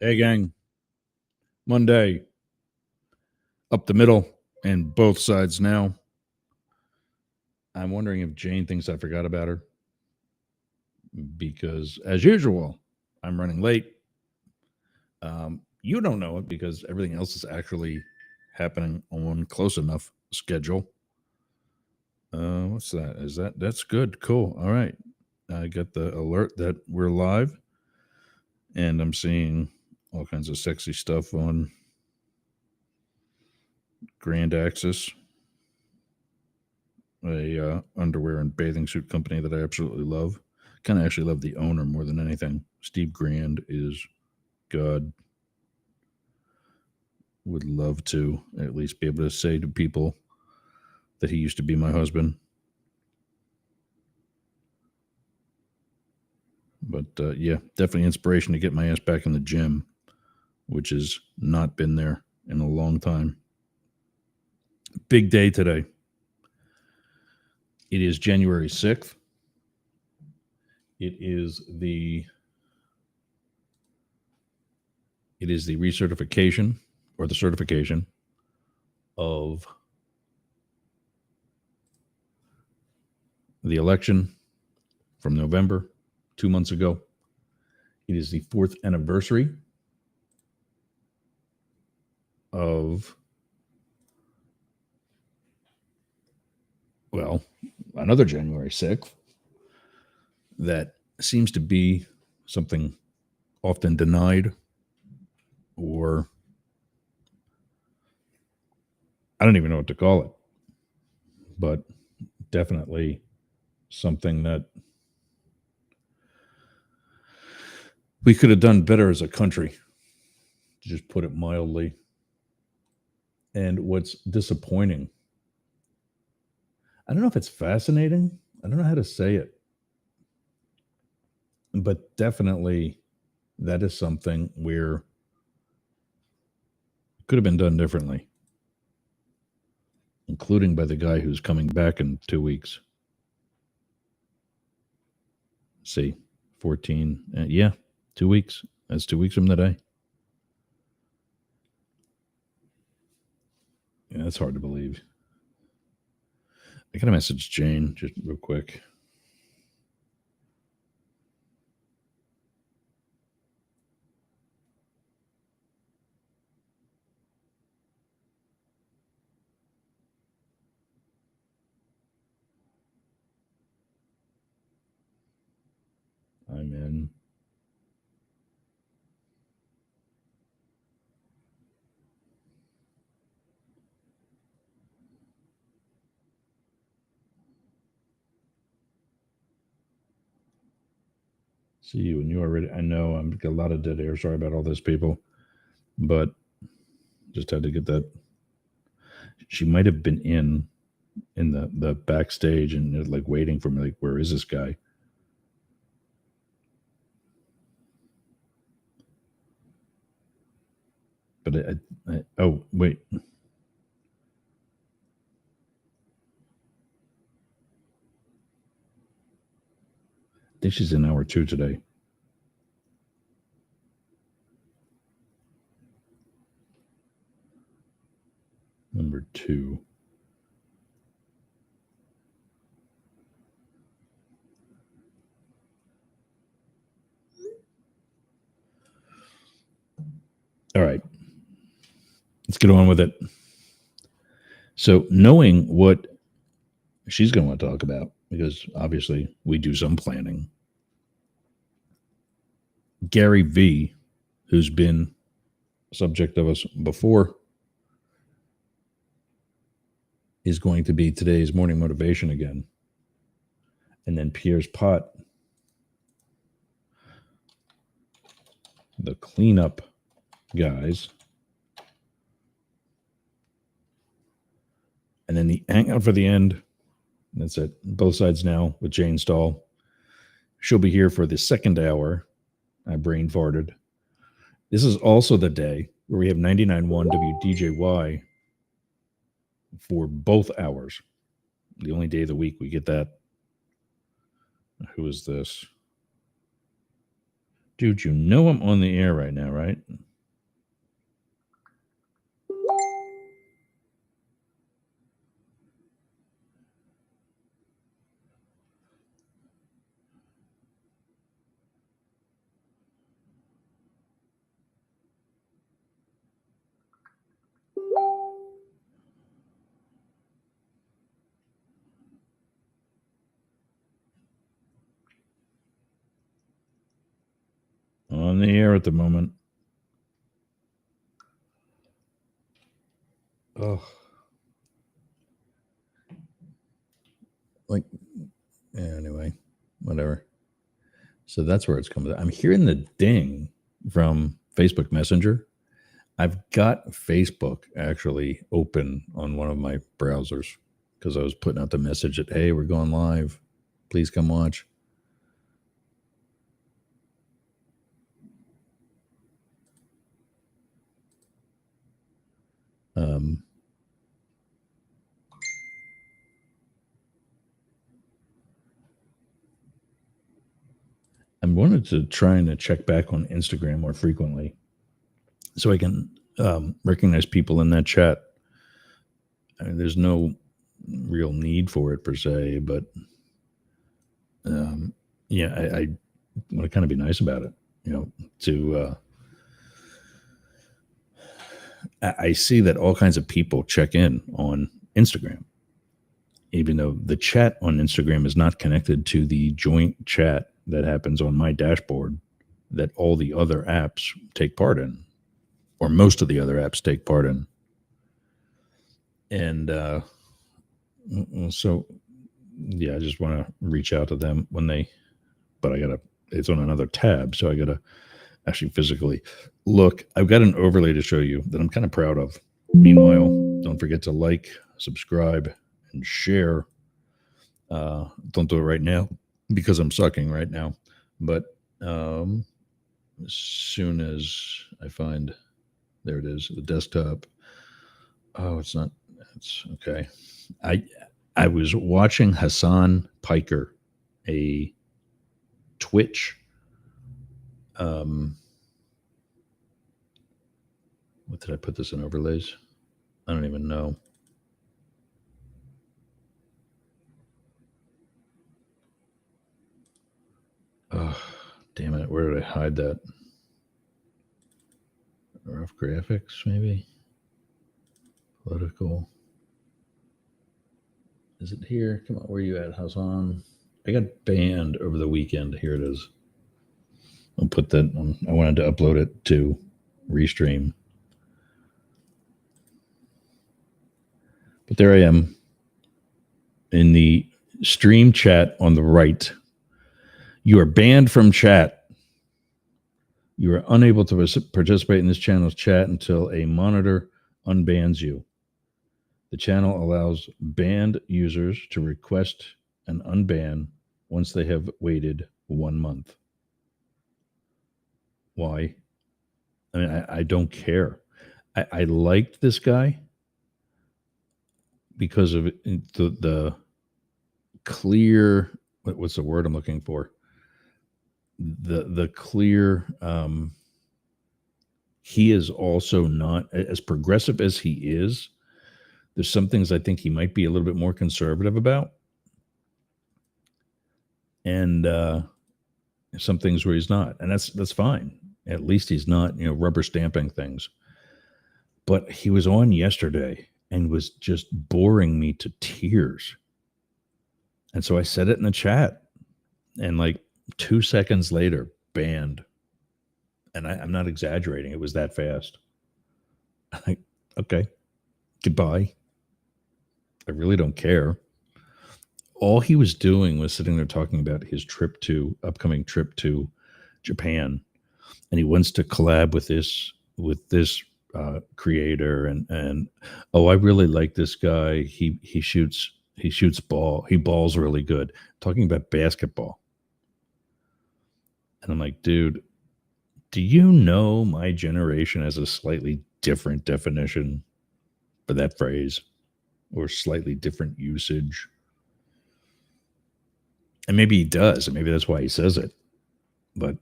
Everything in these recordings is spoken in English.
Hey, gang. Monday, up the middle, and both sides now. I'm wondering if Jane thinks I forgot about her because, as usual, I'm running late. You don't know it because everything else is actually happening on close enough schedule. What's that? That's good? Cool. All right. I got the alert that we're live, and I'm seeing all kinds of sexy stuff on Grand Axis, a underwear and bathing suit company that I absolutely love. Kind of actually love the owner more than anything. Steve Grand is God. Would love to at least be able to say to people that he used to be my husband. But yeah, definitely inspiration to get my ass back in the gym, which has not been there in a long time. Big day today. It is January 6th. It is the recertification or the certification of the election from November 2 months ago. It is the 4th anniversary of, well, another January 6th that seems to be something often denied, or I don't even know what to call it, but definitely something that we could have done better as a country, to just put it mildly. And what's disappointing, I don't know if it's fascinating, I don't know how to say it, but definitely that is something where it could have been done differently, including by the guy who's coming back in 2 weeks. See, 14, yeah, 2 weeks. That's 2 weeks from today. Yeah, that's hard to believe. I gotta message Jane just real quick. I'm in. See you, and you already. I know I'm got a lot of dead air. Sorry about all this, people, but just had to get that. She might have been in the backstage and like waiting for me. Like, where is this guy? But oh wait, I think she's in hour 2 today. Number 2. All right, let's get on with it. So, knowing what she's going to want to talk about, because obviously we do some planning. Gary V, who's been subject of us before, is going to be today's morning motivation again. And then Pierre's Pot, the cleanup guys. And then the hangout for the end. That's it. Both sides now with Jane Stahl. She'll be here for the second hour. I brain farted. This is also the day where we have 99.1 WDJY for both hours. The only day of the week we get that. Who is this? Dude, you know I'm on the air right now, right? On the air at the moment. Oh, like, anyway, whatever. So that's where it's coming. I'm hearing the ding from Facebook Messenger. I've got Facebook actually open on one of my browsers because I was putting out the message that, hey, we're going live. Please come watch. Um, I wanted to try and check back on Instagram more frequently so I can recognize people in that chat. I mean, there's no real need for it per se, but yeah, I want to kind of be nice about it, you know, to I see that all kinds of people check in on Instagram, even though the chat on Instagram is not connected to the joint chat that happens on my dashboard that all the other apps take part in, or most of the other apps take part in. And so, yeah, I just want to reach out to them when they, but I got to, it's on another tab. So I got to actually physically look. I've got an overlay to show you that I'm kind of proud of. Meanwhile, don't forget to like, subscribe, and share. Don't do it right now because I'm sucking right now. But as soon as I find, there it is, the desktop. Oh, it's not. It's okay. I I was watching Hassan Piker, a Twitch. Um, what did I put this in overlays? I don't even know. Oh, damn it. Where did I hide that? Rough graphics, maybe? Political. Is it here? Come on, where are you at, Hassan? I got banned over the weekend. Here it is. I'll put that on. I wanted to upload it to Restream. But there I am in the stream chat on the right. You are banned from chat. You are unable to participate in this channel's chat until a monitor unbans you. The channel allows banned users to request an unban once they have waited 1 month. Why? I mean, I don't care. I liked this guy because of the clear, what's the word I'm looking for? The clear, he is also not as progressive as he is. There's some things I think he might be a little bit more conservative about, and some things where he's not, and that's fine. At least he's not, rubber stamping things. But he was on yesterday and was just boring me to tears. And so I said it in the chat, and like 2 seconds later, banned. And I'm not exaggerating; it was that fast. Like, okay, goodbye. I really don't care. All he was doing was sitting there talking about his upcoming trip to Japan, and he wants to collab with this creator, and oh, I really like this guy. He shoots ball. He balls really good. Talking about basketball, and I'm like, dude, do you know my generation has a slightly different definition for that phrase, or slightly different usage? And maybe he does, and maybe that's why he says it. But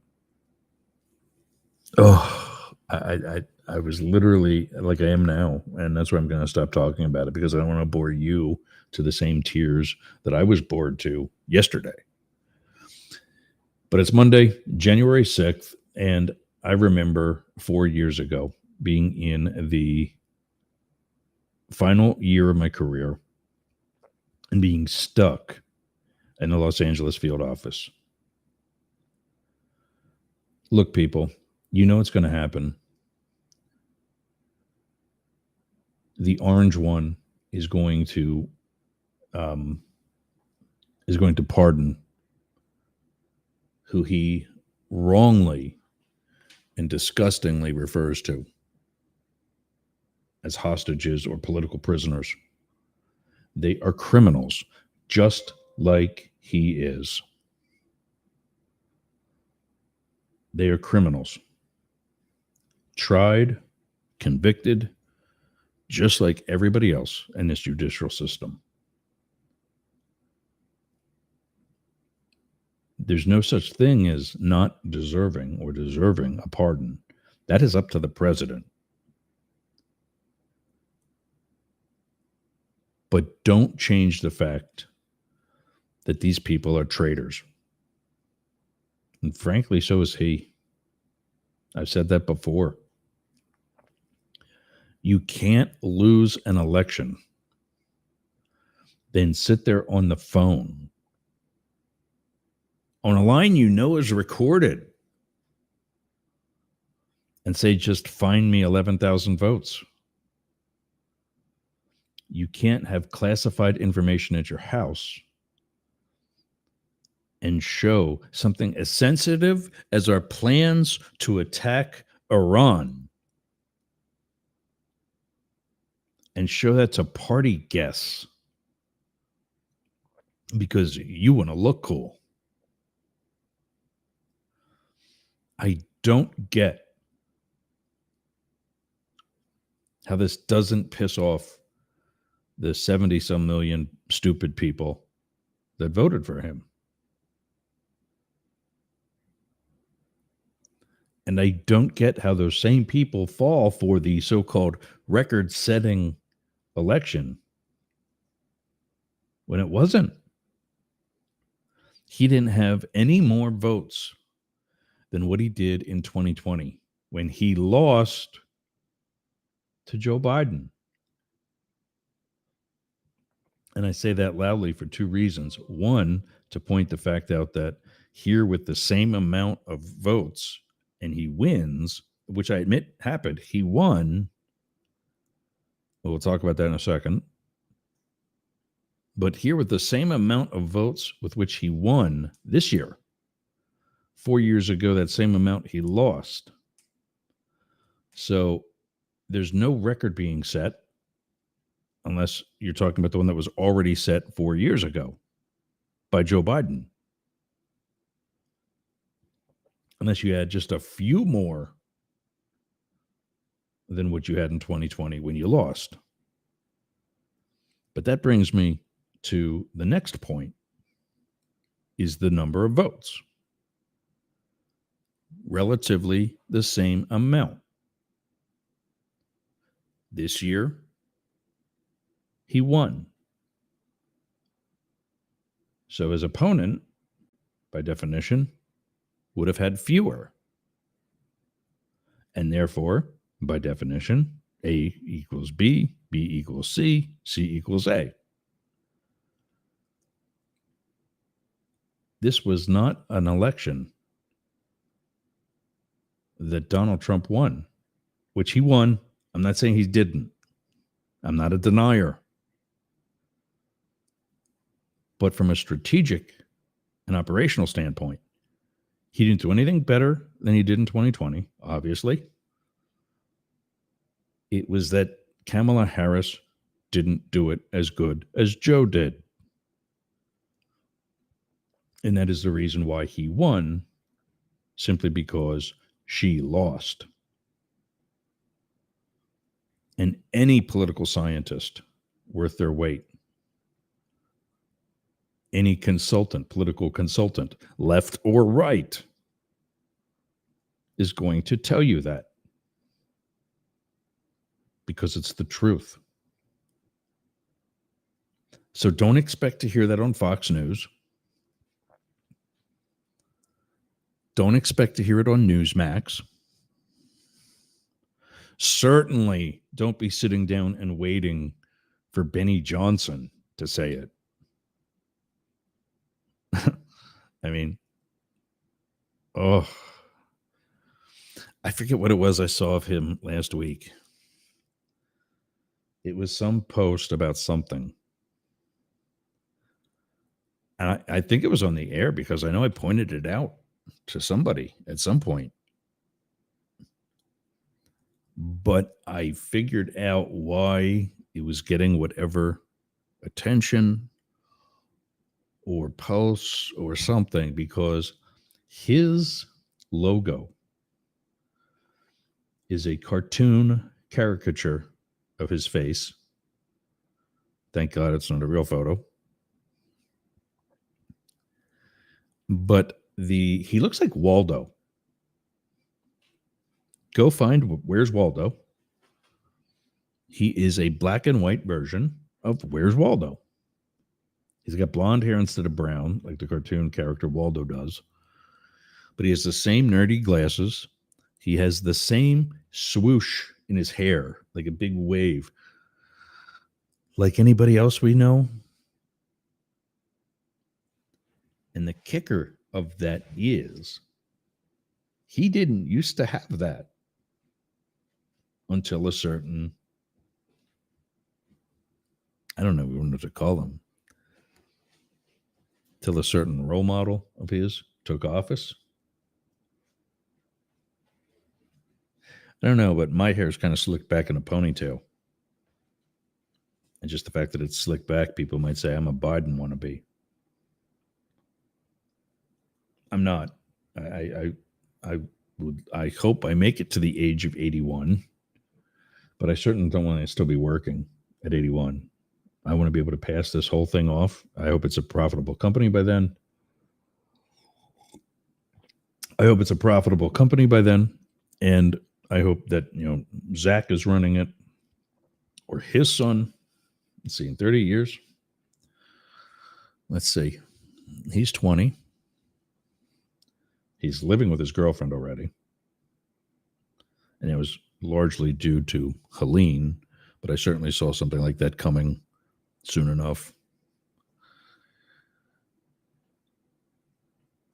I was literally like I am now, and that's why I'm going to stop talking about it because I don't want to bore you to the same tears that I was bored to yesterday. But it's Monday, January 6th, and I remember 4 years ago being in the final year of my career and being stuck in the Los Angeles field office. Look, people, you know what's going to happen. The orange one is going to um, pardon who he wrongly and disgustingly refers to as hostages or political prisoners. They are criminals, just like he is. They are criminals, tried, convicted, just like everybody else in this judicial system. There's no such thing as not deserving or deserving a pardon. That is up to the president. But don't change the fact that these people are traitors. And frankly, so is he. I've said that before. You can't lose an election, then sit there on the phone on a line you know is recorded and say, just find me 11,000 votes. You can't have classified information at your house and show something as sensitive as our plans to attack Iran and show that to party guests because you want to look cool. I don't get how this doesn't piss off the 70 some million stupid people that voted for him. And I don't get how those same people fall for the so-called record-setting election when it wasn't. He didn't have any more votes than what he did in 2020 when he lost to Joe Biden. And I say that loudly for two reasons. One, to point the fact out that here with the same amount of votes and he wins, which I admit happened, he won. We'll talk about that in a second. But here with the same amount of votes with which he won this year, 4 years ago, that same amount he lost. So there's no record being set unless you're talking about the one that was already set 4 years ago by Joe Biden. Unless you had just a few more than what you had in 2020 when you lost. But that brings me to the next point is the number of votes. Relatively the same amount. This year, he won. So his opponent, by definition, would have had fewer. And therefore, by definition, A equals B, B equals C, C equals A. This was not an election that Donald Trump won, which he won. I'm not saying he didn't. I'm not a denier. But from a strategic and operational standpoint, he didn't do anything better than he did in 2020, obviously. It was that Kamala Harris didn't do it as good as Joe did. And that is the reason why he won, simply because she lost. And any political scientist worth their weight, any consultant, political consultant, left or right, is going to tell you that because it's the truth. So don't expect to hear that on Fox News. Don't expect to hear it on Newsmax. Certainly don't be sitting down and waiting for Benny Johnson to say it. I mean, oh, I forget what it was I saw of him last week. It was some post about something. And I think it was on the air because I know I pointed it out to somebody at some point. But I figured out why it was getting whatever attention or posts or something, because his logo is a cartoon caricature of his face. Thank God it's not a real photo. But he looks like Waldo. Go find Where's Waldo. He is a black and white version of Where's Waldo. He's got blonde hair instead of brown, like the cartoon character Waldo does. But he has the same nerdy glasses. He has the same swoosh in his hair, like a big wave. Like anybody else we know. And the kicker of that is he didn't used to have that until a certain, I don't know what to call him, till a certain role model of his took office. I don't know, but my hair is kind of slicked back in a ponytail. And just the fact that it's slicked back, people might say I'm a Biden wannabe. I'm not. I hope I make it to the age of 81, but I certainly don't want to still be working at 81. I want to be able to pass this whole thing off. I hope it's a profitable company by then. And I hope that, Zach is running it or his son. Let's see, in 30 years. Let's see. He's 20. He's living with his girlfriend already. And it was largely due to Helene, but I certainly saw something like that coming soon enough.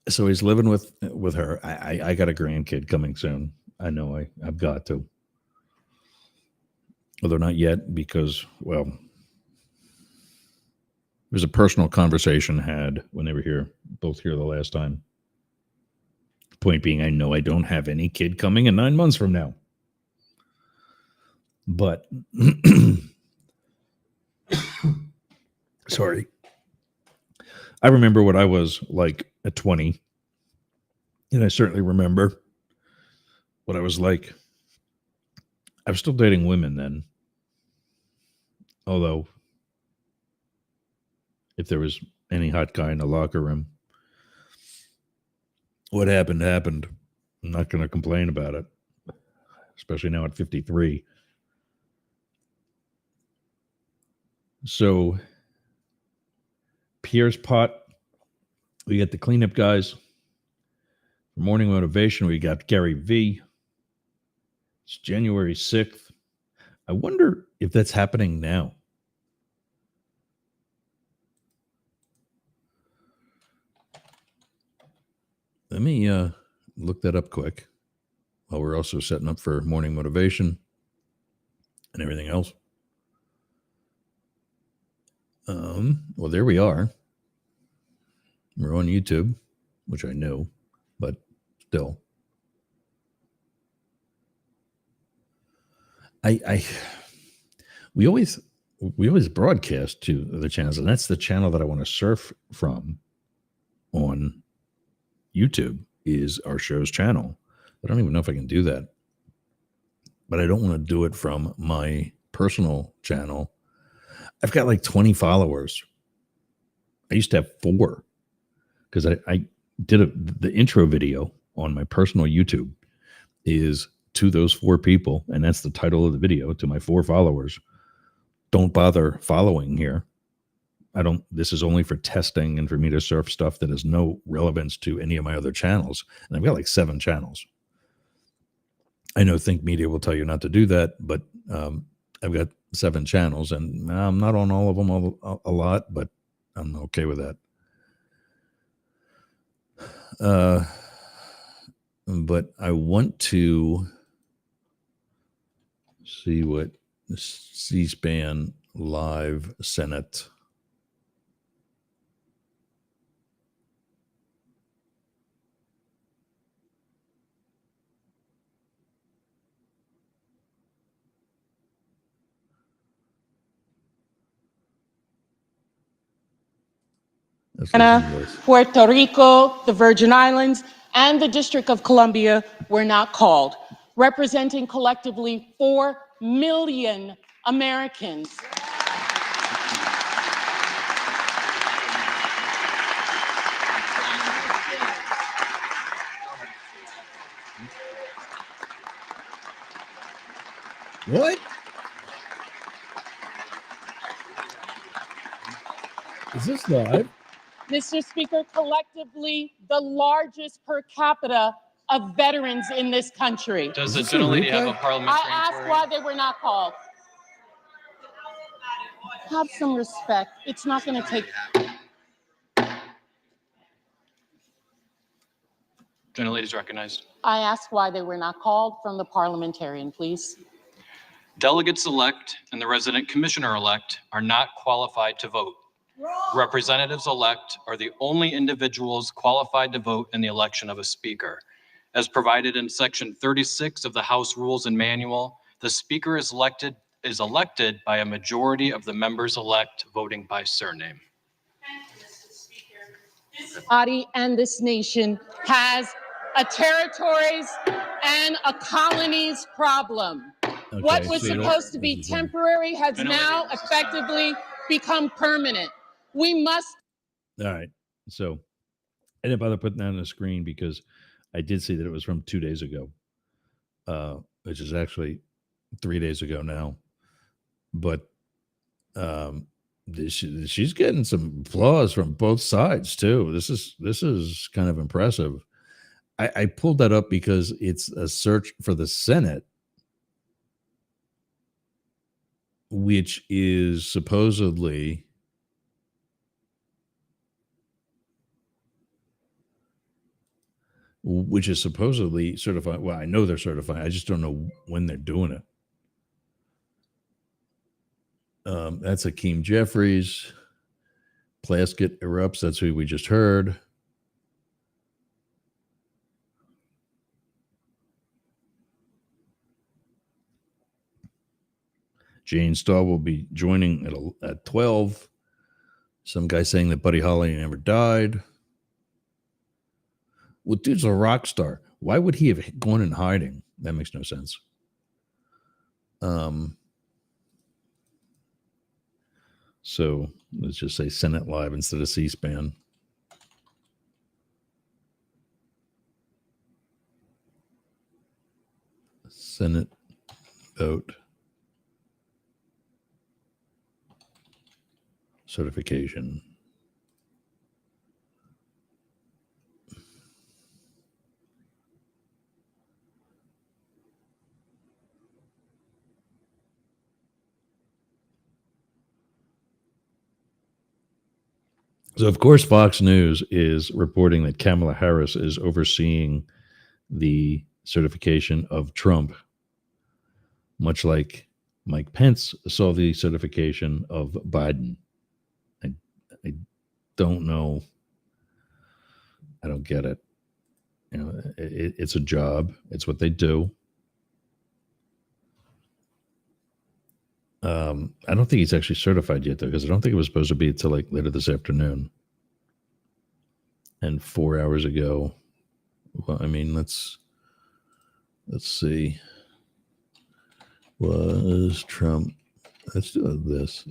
So he's living with her. I got a grandkid coming soon. I know I've got to. Although not yet, because, well, there's a personal conversation had when they were both here the last time. Point being, I know I don't have any kid coming in 9 months from now. But, sorry. I remember what I was like at 20. And I certainly remember what I was like. I was still dating women then. Although, if there was any hot guy in the locker room, what happened, happened. I'm not going to complain about it, especially now at 53. So, Pierre's Pot, we got the cleanup guys. For Morning Motivation, we got Gary V. It's January 6th. I wonder if that's happening now. Let me look that up quick while we're also setting up for Morning Motivation and everything else. Well, there we are. We're on YouTube, which I know, but still. We always broadcast to other channels, and that's the channel that I want to surf from on YouTube is our show's channel. I don't even know if I can do that, but I don't want to do it from my personal channel. I've got like 20 followers. I used to have 4 because I did the intro video on my personal YouTube, is to those 4 people, and that's the title of the video, to my 4 followers. Don't bother following here. This is only for testing and for me to surf stuff that has no relevance to any of my other channels. And I've got like 7 channels. I know Think Media will tell you not to do that, but I've got 7 channels, and I'm not on all of them a lot, but I'm okay with that. But I want to see what C-SPAN Live Senate. Puerto Rico, the Virgin Islands, and the District of Columbia were not called, representing collectively 4 million Americans. What? Is this live? Mr. Speaker, collectively the largest per capita of veterans in this country. Does the gentlelady have a parliamentary I asked why they were not called. Have some respect. It's not going to take. Gentlelady is recognized. I asked why they were not called from the parliamentarian, please. Delegates-elect and the resident commissioner-elect are not qualified to vote. Representatives-elect are the only individuals qualified to vote in the election of a speaker. As provided in Section 36 of the House Rules and Manual, the speaker is elected by a majority of the members-elect voting by surname. This body and this nation has a territories and a colonies problem. Okay, what was supposed to be temporary has now effectively become permanent. We must. All right. So I didn't bother putting that on the screen because I did see that it was from 2 days ago, which is actually 3 days ago now. But she's getting some applause from both sides too. This is kind of impressive. I pulled that up because it's a search for the Senate, which is supposedly certified. Well, I know they're certified. I just don't know when they're doing it. That's Hakeem Jeffries. Plaskett erupts. That's who we just heard. Jane Stahl will be joining at 12. Some guy saying that Buddy Holly never died. Well, dude's a rock star. Why would he have gone in hiding? That makes no sense. So let's just say Senate Live instead of C-SPAN. Senate vote certification. So, of course, Fox News is reporting that Kamala Harris is overseeing the certification of Trump, much like Mike Pence saw the certification of Biden. I don't know. I don't get it. You know, it's a job. It's what they do. I don't think he's actually certified yet, though, because I don't think it was supposed to be until like later this afternoon. And 4 hours ago, well, I mean, let's see. Was Trump? Let's do this.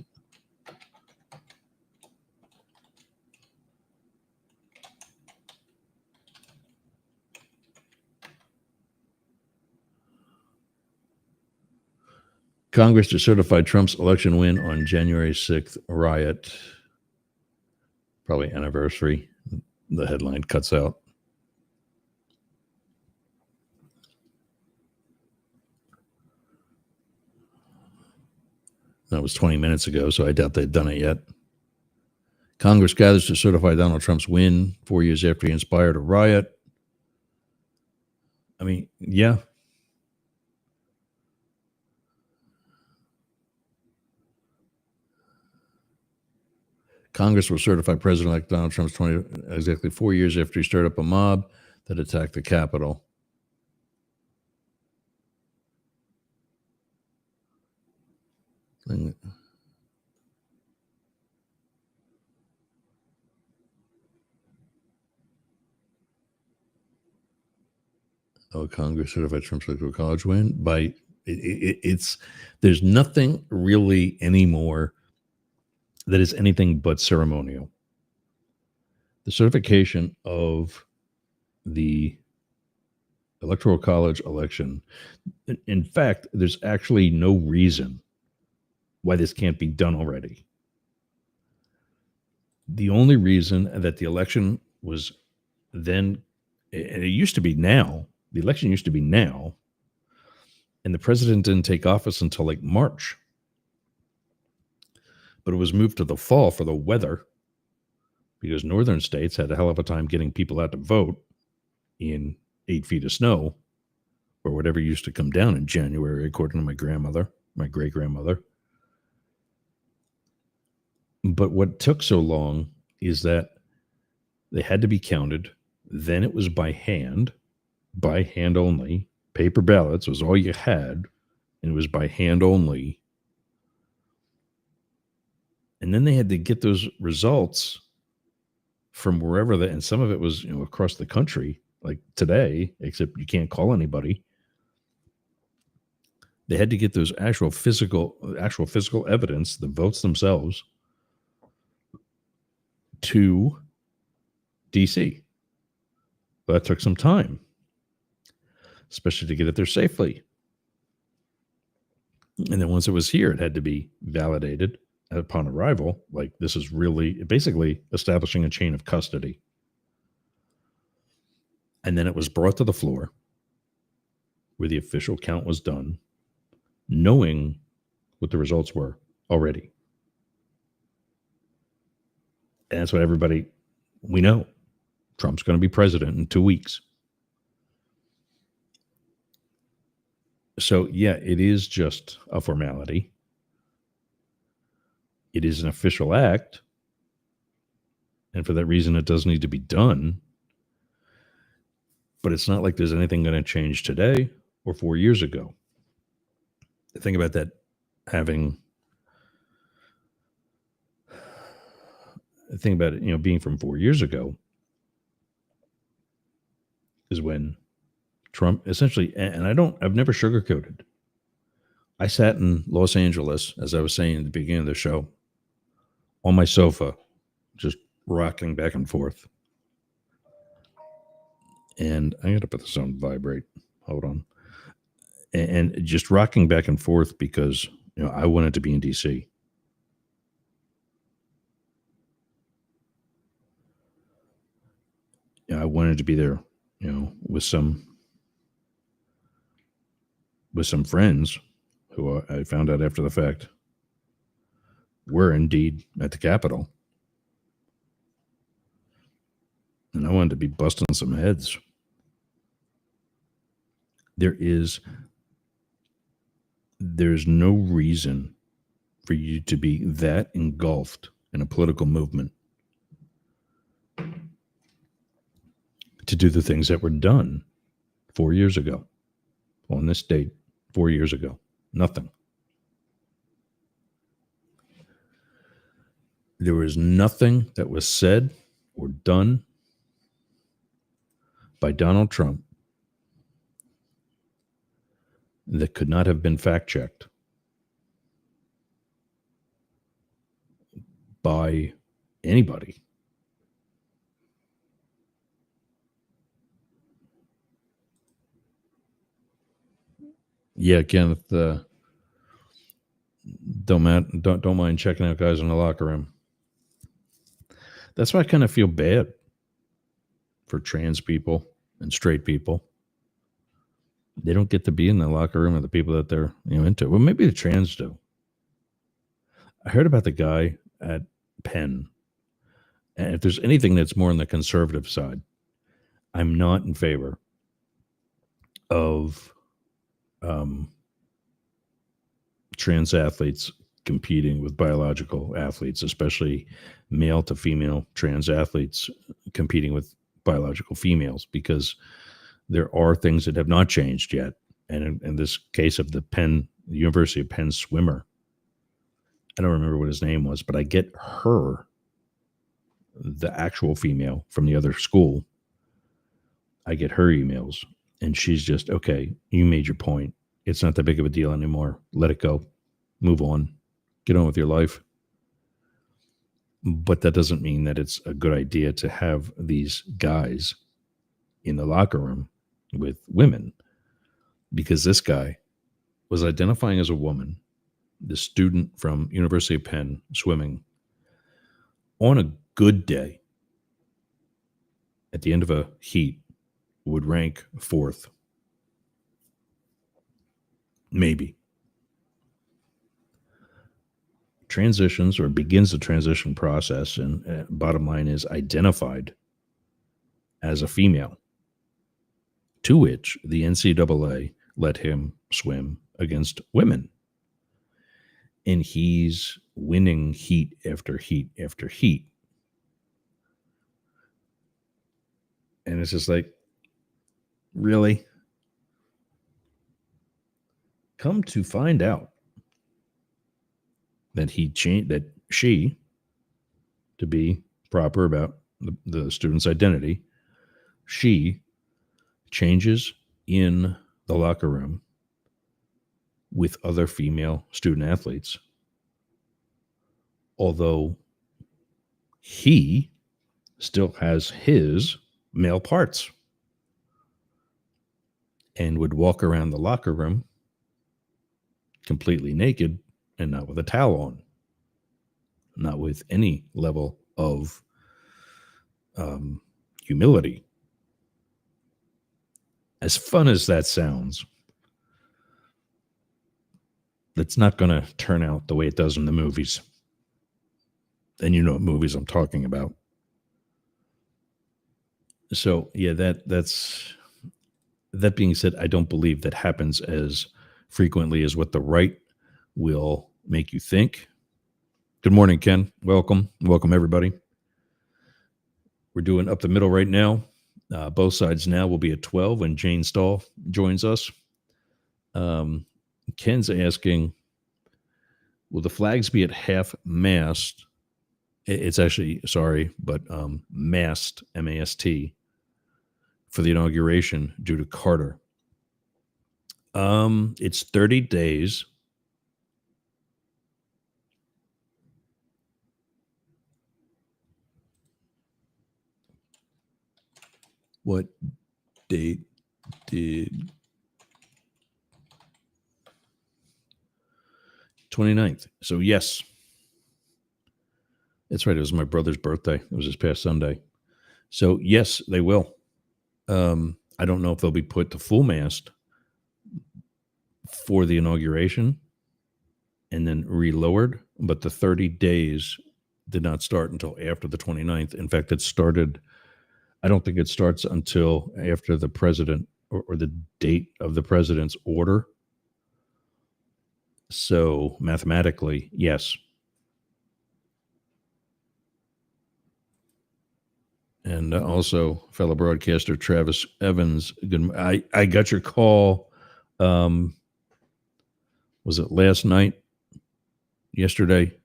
Congress to certify Trump's election win on January 6th riot. Probably anniversary. The headline cuts out. That was 20 minutes ago, so I doubt they'd done it yet. Congress gathers to certify Donald Trump's win 4 years after he inspired a riot. I mean, yeah. Congress will certify President-elect Donald Trump's exactly 4 years after he stirred up a mob that attacked the Capitol. Congress certified Trump's electoral college win by it's there's nothing really anymore that is anything but ceremonial. The certification of the electoral college election. In fact, there's actually no reason why this can't be done already. The only reason that the election was then, and it used to be now, the election used to be now, and the president didn't take office until like March. But it was moved to the fall for the weather because northern states had a hell of a time getting people out to vote in 8 feet of snow or whatever used to come down in January, according to my grandmother, my great-grandmother. But what took so long is that they had to be counted. Then it was by hand only. Paper ballots was all you had, and it was by hand only. And then they had to get those results from wherever and some of it was, across the country, like today, except you can't call anybody. They had to get those actual physical evidence, the votes themselves, to DC. But that took some time, especially to get it there safely. And then once it was here, it had to be validated upon arrival. Like, this is really basically establishing a chain of custody. And then it was brought to the floor where the official count was done, knowing what the results were already. And that's what we know. Trump's going to be president in 2 weeks. So, yeah, it is just a formality. It is an official act. And for that reason, it does need to be done. But it's not like there's anything going to change today or 4 years ago. Think about that think about it, being from 4 years ago is when Trump essentially, and I've never sugarcoated. I sat in Los Angeles, as I was saying at the beginning of the show, on my sofa, just rocking back and forth. And I got to put this on vibrate. Hold on. And just rocking back and forth because, I wanted to be in DC. I wanted to be there, with some friends who I found out after the fact were indeed at the Capitol. And I wanted to be busting some heads. There's no reason for you to be that engulfed in a political movement to do the things that were done 4 years ago on this date, 4 years ago. Nothing. There was nothing that was said or done by Donald Trump that could not have been fact-checked by anybody. Yeah, Kenneth, Don't mind checking out guys in the locker room. That's why I kind of feel bad for trans people and straight people. They don't get to be in the locker room with the people that they're into. Well, maybe the trans do. I heard about the guy at Penn. And if there's anything that's more on the conservative side, I'm not in favor of trans athletes competing with biological athletes, especially male to female trans athletes competing with biological females, because there are things that have not changed yet. And in this case of the University of Penn swimmer, I don't remember what his name was, but I get her, the actual female from the other school, I get her emails, and she's just, okay, you made your point. It's not that big of a deal anymore. Let it go. Move on. Get on with your life. But that doesn't mean that it's a good idea to have these guys in the locker room with women, because this guy was identifying as a woman, the student from University of Penn swimming, on a good day, at the end of a heat, would rank 4th. Maybe. Transitions or begins the transition process, and bottom line is identified as a female, to which the NCAA let him swim against women. And he's winning heat after heat after heat. And it's just like, really? Come to find out that she, to be proper about the student's identity, she changes in the locker room with other female student athletes, although he still has his male parts, and would walk around the locker room completely naked and not with a towel on, not with any level of humility. As fun as that sounds, that's not going to turn out the way it does in the movies. And you know what movies I'm talking about. So, yeah, that's that being said, I don't believe that happens as frequently as what the right will make you think. Good morning, Ken. Welcome, everybody. We're doing up the middle right now. Both sides now will be at 12 when Jane Stahl joins us. Ken's asking, will the flags be at half-mast? It's actually, mast, M-A-S-T, for the inauguration due to Carter. It's 30 days. What date did 29th? So yes, that's right. It was my brother's birthday. It was this past Sunday. So yes, they will. I don't know if they'll be put to full mast for the inauguration and then relowered, but the 30 days did not start until after the 29th. In fact, I don't think it starts until after the president or the date of the president's order. So mathematically, yes. And also, fellow broadcaster Travis Evans, I got your call. Was it last night? Yesterday?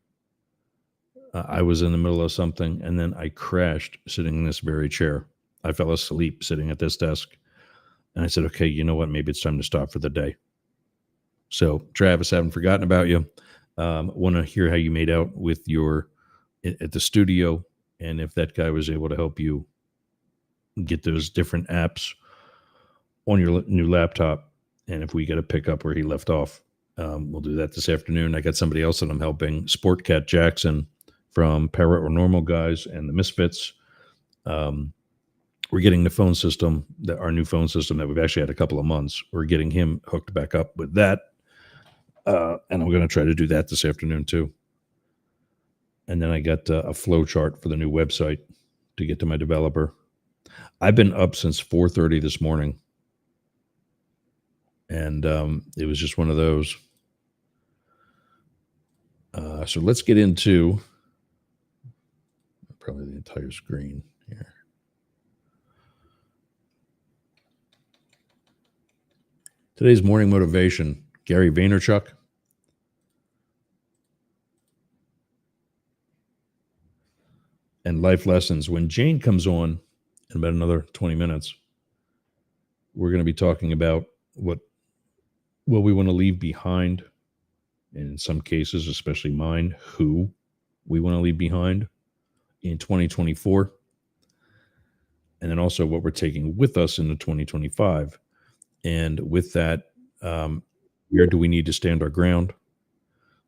I was in the middle of something, and then I crashed sitting in this very chair. I fell asleep sitting at this desk. And I said, okay, you know what? Maybe it's time to stop for the day. So, Travis, haven't forgotten about you. Want to hear how you made out at the studio, and if that guy was able to help you get those different apps on your new laptop, and if we got to pick up where he left off. We'll do that this afternoon. I got somebody else that I'm helping, Sport Cat Jackson from Paranormal Guys and the Misfits. We're getting the phone system, our new phone system that we've actually had a couple of months. We're getting him hooked back up with that. And I'm going to try to do that this afternoon too. And then I got a flow chart for the new website to get to my developer. I've been up since 4:30 this morning. And it was just one of those. So let's get into probably the entire screen here. Today's morning motivation, Gary Vaynerchuk. And life lessons. When Jane comes on in about another 20 minutes, we're going to be talking about what we want to leave behind. And in some cases, especially mine, who we want to leave behind in 2024. And then also what we're taking with us into 2025. And with that, where do we need to stand our ground?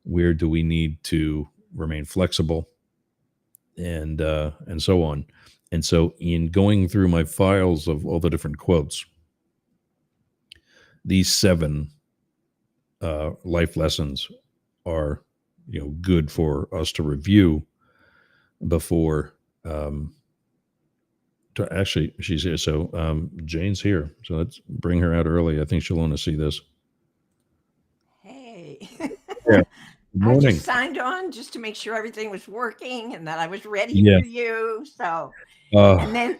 Where do we need to remain flexible? And so on. And so in going through my files of all the different quotes, these 7 life lessons are, good for us to review before to actually, she's here. So Jane's here. So let's bring her out early. I think she'll want to see this. Hey. Yeah. Good morning. I just signed on just to make sure everything was working and that I was ready for you. So, and then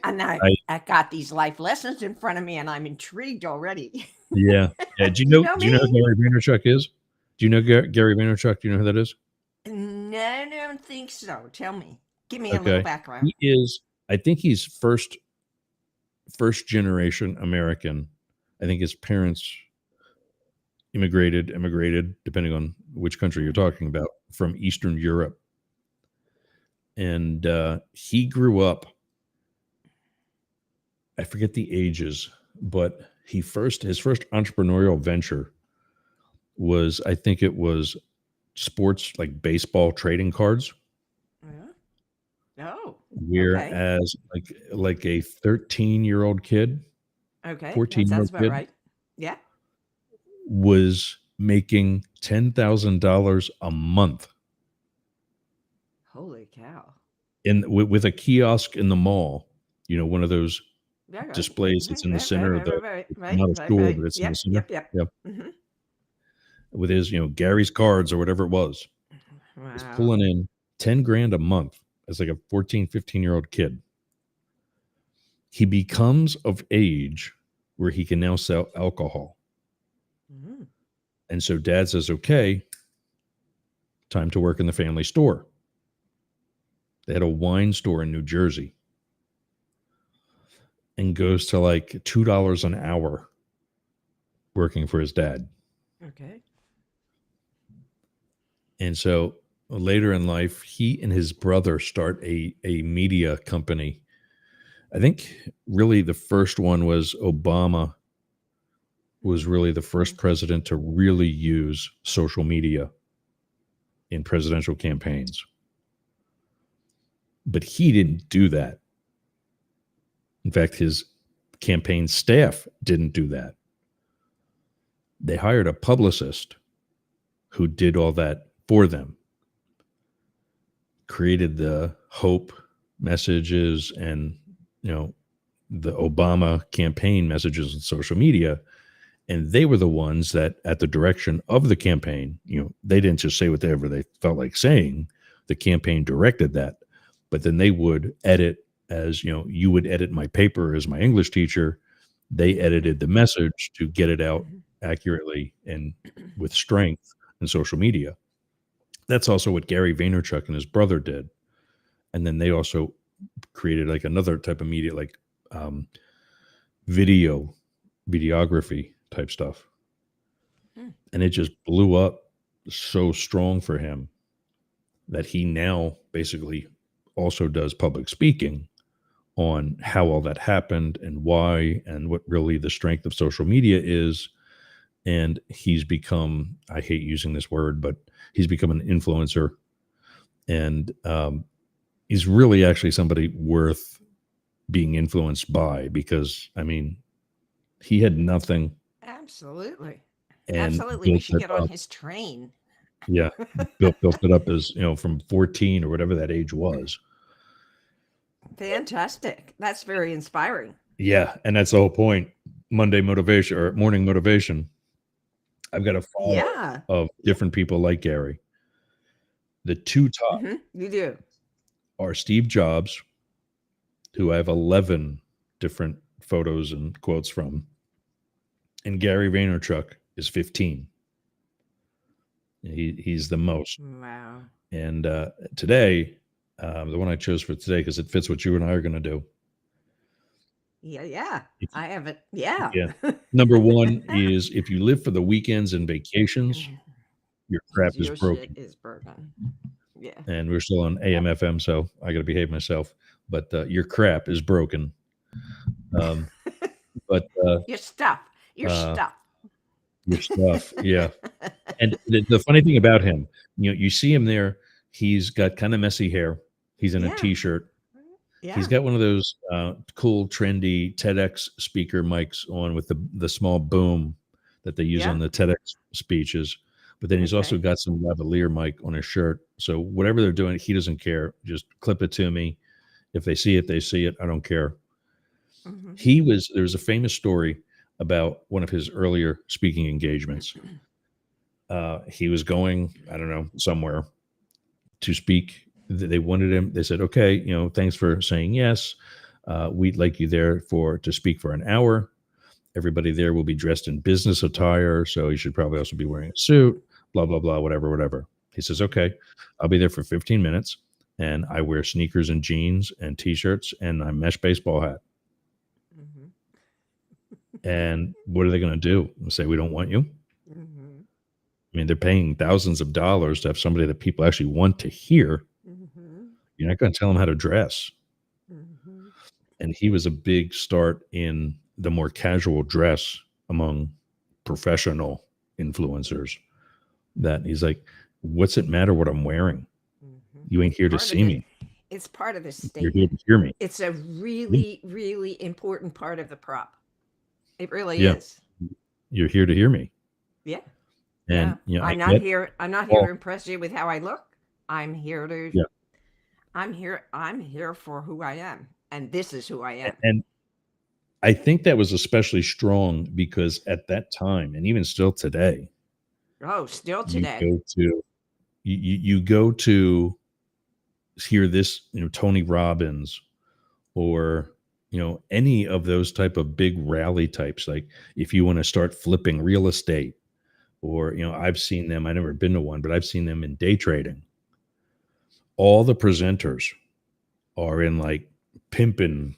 I got these life lessons in front of me and I'm intrigued already. Yeah. Do you know who Gary Vaynerchuk is? Do you know Gary Vaynerchuk? Do you know who that is? No, I don't think so. Tell me. Give me a little background. He is, I think he's first generation American. I think his parents immigrated, depending on which country you're talking about, from Eastern Europe. And he grew up, I forget the ages, but his first entrepreneurial venture was, I think it was sports, like baseball trading cards. Oh. Whereas like a 13-year-old kid, 14-year-old kid, right. Yeah. was making $10,000 a month. Holy cow. With a kiosk in the mall, one of those displays that's in the center of not a store, but it's in the center. Yep. Mm-hmm. With his, Gary's cards or whatever it was. Wow. He's pulling in $10,000 a month as like a 14, 15-year-old kid. He becomes of age where he can now sell alcohol. Mm-hmm. And so dad says, okay, time to work in the family store. They had a wine store in New Jersey. And goes to like $2 an hour working for his dad. Okay. And so later in life, he and his brother start a media company. I think really the first one was Obama was really the first president to really use social media in presidential campaigns. But he didn't do that. In fact, his campaign staff didn't do that. They hired a publicist who did all that for them, created the hope messages and, the Obama campaign messages on social media. And they were the ones that, at the direction of the campaign, they didn't just say whatever they felt like saying. The campaign directed that, but then they would edit. As you would edit my paper as my English teacher, they edited the message to get it out accurately and with strength in social media. That's also what Gary Vaynerchuk and his brother did. And then they also created like another type of media, like videography type stuff. And it just blew up so strong for him that he now basically also does public speaking on how all that happened and why and what really the strength of social media is. and he's become, I hate using this word, but he's become an influencer. And he's really actually somebody worth being influenced by, because, I mean, he had nothing. Absolutely. And absolutely. We should get on his train. Yeah. built it up as, from 14 or whatever that age was. Fantastic. That's very inspiring. Yeah. And that's the whole point. Monday motivation or morning motivation. I've got a follow of different people like Gary. The two top you do are Steve Jobs, who I have 11 different photos and quotes from, and Gary Vaynerchuk is 15. He's the most. Wow. And today, the one I chose for today, because it fits what you and I are going to do. Yeah. I have it. Yeah. Number one is, if you live for the weekends and vacations, your crap is broken. Shit is broken. Yeah. And we're still on AM FM, so I got to behave myself. But your crap is broken. But your stuff. Yeah. And the funny thing about him, you see him there. He's got kind of messy hair. He's in a t-shirt. Yeah. He's got one of those cool, trendy TEDx speaker mics on with the small boom that they use on the TEDx speeches. But then he's also got some lavalier mic on his shirt. So whatever they're doing, he doesn't care. Just clip it to me. If they see it, they see it. I don't care. There's a famous story about one of his earlier speaking engagements. He was going, I don't know, somewhere to speak. They wanted him. They said, okay, thanks for saying yes. We'd like you there to speak for an hour. Everybody there will be dressed in business attire, so you should probably also be wearing a suit, blah, blah, blah, whatever. He says, okay, I'll be there for 15 minutes, and I wear sneakers and jeans and T-shirts and a mesh baseball hat. And what are they going to do? Say, we don't want you? I mean, they're paying thousands of dollars to have somebody that people actually want to hear. You're not going to tell them how to dress. And he was a big start in the more casual dress among professional influencers, that he's like, what's it matter what I'm wearing? You ain't here to see me. It's part of the statement. You're here to hear me. It's a really, really important part of the prop. It really is. You're here to hear me. Yeah. And I'm not here to impress you with how I look. I'm here to I'm here for who I am. And this is who I am. And I think that was especially strong because at that time, and even still today. Oh, still today. You go to hear this, Tony Robbins or any of those type of big rally types. Like if you want to start flipping real estate, or, I've seen them, I've never been to one, but I've seen them in day trading. All the presenters are in like pimpin'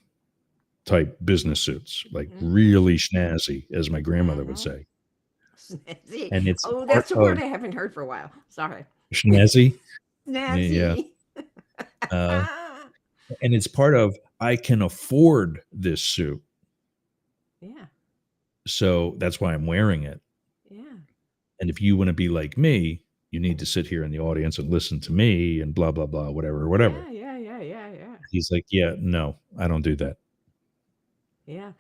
type business suits, like really snazzy, as my grandmother would say. Snazzy. And it's that's a word I haven't heard for a while. Sorry. Snazzy. Snazzy. Yeah. And it's part of, I can afford this suit. Yeah. So that's why I'm wearing it. Yeah. And if you want to be like me, you need to sit here in the audience and listen to me and blah, blah, blah, whatever. Yeah. He's like, yeah, no, I don't do that. Yeah.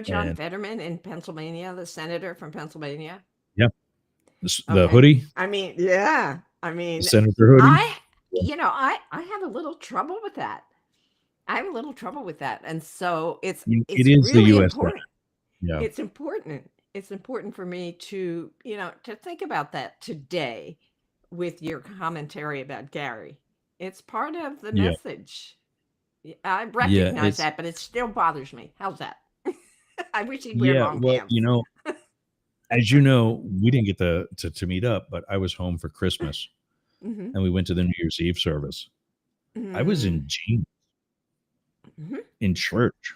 John Fetterman in Pennsylvania, the senator from Pennsylvania? Yeah. The hoodie? Senator hoodie? I have a little trouble with that. And so it is really the US important. Yeah. It's important. It's important for me to, to think about that today with your commentary about Gary. It's part of the message. I recognize that, but it still bothers me. How's that? I wish he'd wear long pants. As you know, we didn't get to meet up, but I was home for Christmas and we went to the New Year's Eve service. I was in jeans in church.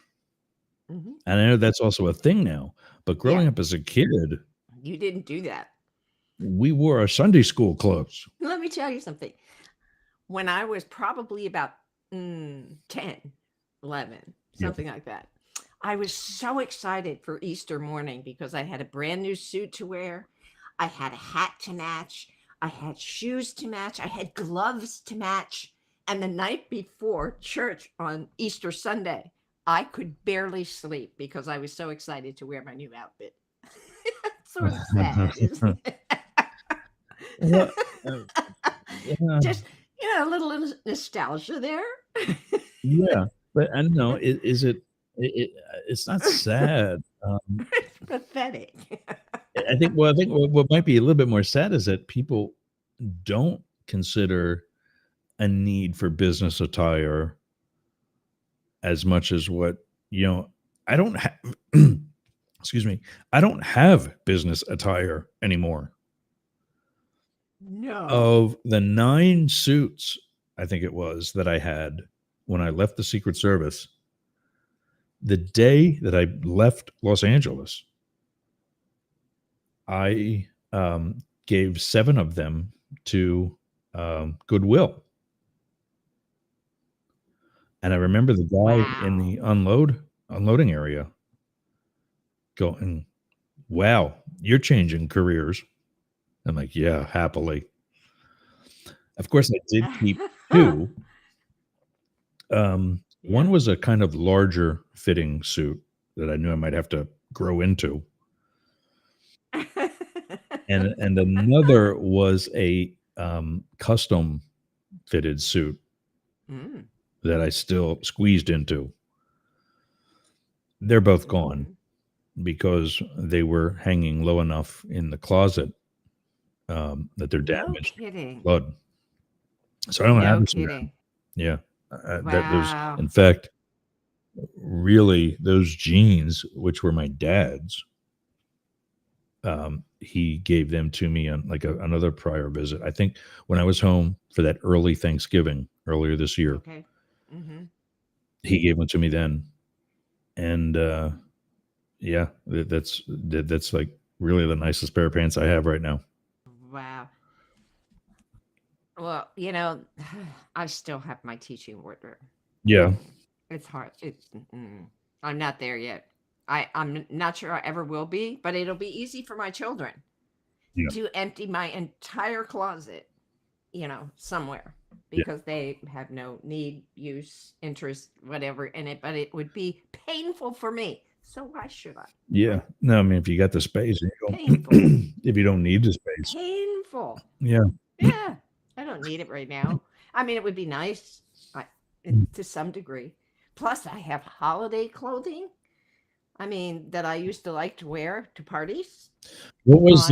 And I know that's also a thing now, but growing up as a kid, you didn't do that. We wore our Sunday school clothes. Let me tell you something. When I was probably about 10, 11, something like that, I was so excited for Easter morning because I had a brand new suit to wear. I had a hat to match. I had shoes to match. I had gloves to match. And the night before church on Easter Sunday, I could barely sleep because I was so excited to wear my new outfit. Sort of sad, isn't it? Well, yeah, Just, a little nostalgia there. yeah, but I don't know. Is it? It's not sad. It's pathetic. I think. Well, I think what might be a little bit more sad is that people don't consider a need for business attire as much as what I don't have. Excuse me. I don't have business attire anymore. No. Of the 9 suits, I think it was, that I had when I left the Secret Service, the day that I left Los Angeles, I gave 7 of them to Goodwill. And I remember the guy in the unloading area going, "Wow, you're changing careers." I'm like, "Yeah, happily." Of course, I did keep 2. One was a kind of larger fitting suit that I knew I might have to grow into. And another was a custom fitted suit that I still squeezed into. They're both gone because they were hanging low enough in the closet that they're damaged. No kidding. Blood. So I don't have No this. kidding. Yeah. Wow. In fact, really, those jeans, which were my dad's, he gave them to me on like another prior visit. I think when I was home for that early Thanksgiving earlier this year. Okay. He gave them to me then. And yeah, that's like really the nicest pair of pants I have right now. Wow. Well, I still have my teaching wardrobe. Yeah. It's hard. I'm not there yet. I'm not sure I ever will be, but it'll be easy for my children to empty my entire closet, somewhere, because they have no need, use, interest, whatever in it, but it would be painful for me. So why should I? Yeah. No, I mean, if you got the space, Painful. if you don't need the space. Painful. Yeah. Yeah. I don't need it right now. I mean, it would be nice to some degree. Plus, I have holiday clothing. I mean, that I used to like to wear to parties. What was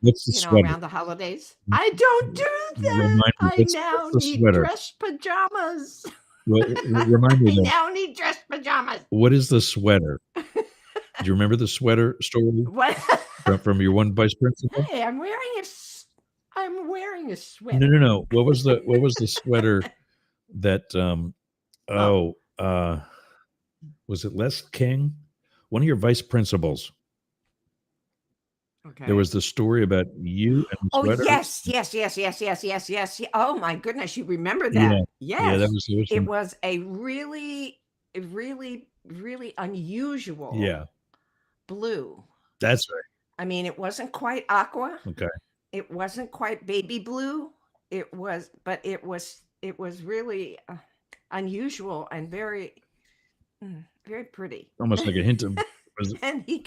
what's the sweater? Around the holidays? I don't do that. I now need dress pajamas. Remind me. I now need dress pajamas. What is the sweater? Do you remember the sweater story? What? from your one vice principal? Hey, I'm wearing a sweater. No. What was the sweater that was it Les King? One of your vice principals. Okay. There was the story about you and the sweater. Yes. Oh my goodness, you remember that? Yes. Yeah, that was it was a really unusual blue. That's right. I mean, it wasn't quite aqua. Okay. It wasn't quite baby blue. It was really unusual and very pretty. Almost like a hint of and he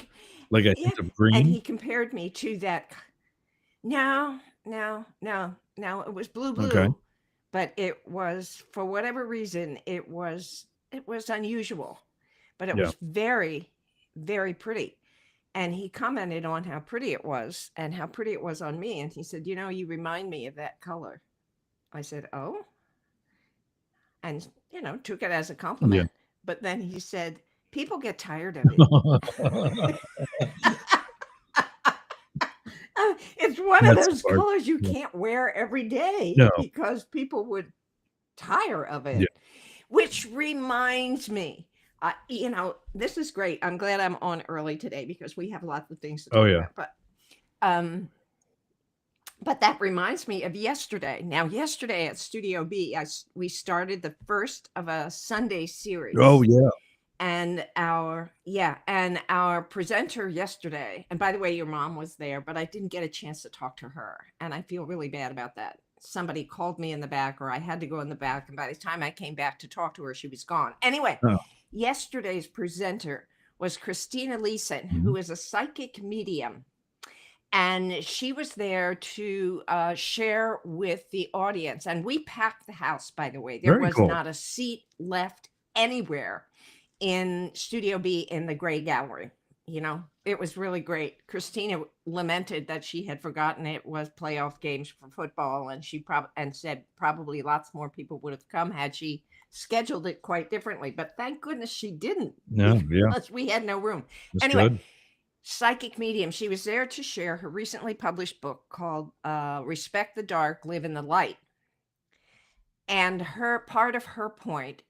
like a hint of green. And he compared me to that. No, it was blue. Okay. But it was, for whatever reason, it was unusual, but it was very, very pretty. And he commented on how pretty it was and how pretty it was on me. And he said, you remind me of that color. I said, oh, and, took it as a compliment. Yeah. But then he said, people get tired of it. It's one of those colors you can't wear every day because people would tire of it. Yeah. Which reminds me, this is great. I'm glad I'm on early today because we have lots of things to talk about. But that reminds me of yesterday. Now, yesterday at Studio B, we started the first of a Sunday series. Oh, yeah. and our presenter yesterday, and by the way, your mom was there, but I didn't get a chance to talk to her, and I feel really bad about that. Somebody called me in the back, or I had to go in the back, and by the time I came back to talk to her, she was gone. Anyway, Oh. Yesterday's presenter was Christina Leeson, Mhm. who is a psychic medium, and she was there to share with the audience, and we packed the house, by the way. There Very was cool. not a seat left anywhere in Studio B in the gray gallery. You know, it was really great. Christina lamented that she had forgotten it was playoff games for football, and she said probably lots more people would have come had she scheduled it quite differently. But thank goodness she didn't, Yeah, yeah. because we had no room. That's Anyway, good. psychic medium. She was there to share her recently published book called Respect the Dark, Live in the Light. And her part of her point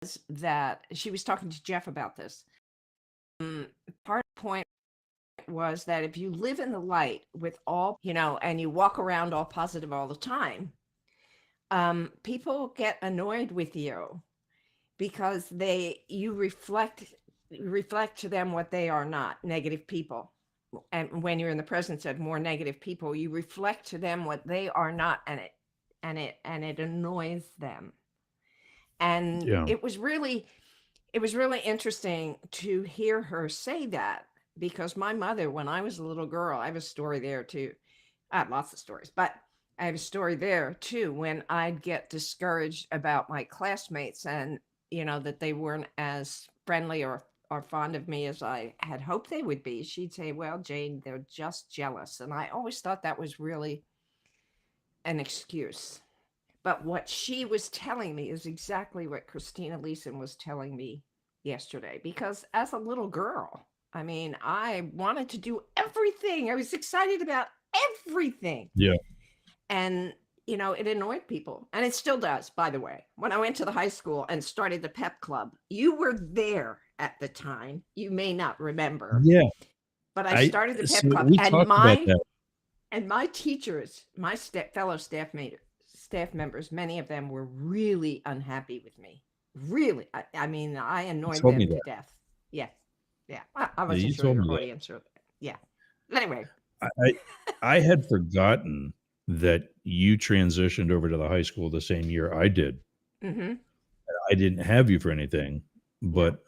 was that she was talking to Jeff about this. Part of the point was that if you live in the light with all, and you walk around all positive all the time, people get annoyed with you because you reflect to them what they are not, negative people. And when you're in the presence of more negative people, you reflect to them what they are not, and it annoys them. And Yeah. it was really interesting to hear her say that, because my mother, when I was a little girl, I have a story there too. I have lots of stories, but I have a story there too, when I'd get discouraged about my classmates and, that they weren't as friendly or fond of me as I had hoped they would be. She'd say, well, Jane, they're just jealous. And I always thought that was really an excuse. But what she was telling me is exactly what Christina Leeson was telling me yesterday. Because as a little girl, I mean, I wanted to do everything. I was excited about everything. Yeah. And, it annoyed people. And it still does, by the way. When I went to the high school and started the pep club, you were there at the time. You may not remember. Yeah. But I started the pep So club. we And talked about that. and my teachers, my fellow staff members, many of them were really unhappy with me. Really. I mean, I annoyed told them me to that. death. Yeah. Yeah. I Yeah, wasn't you sure told your me that. audience. Yeah. Anyway. I had forgotten that you transitioned over to the high school the same year I did. Mm-hmm. I didn't have you for anything, but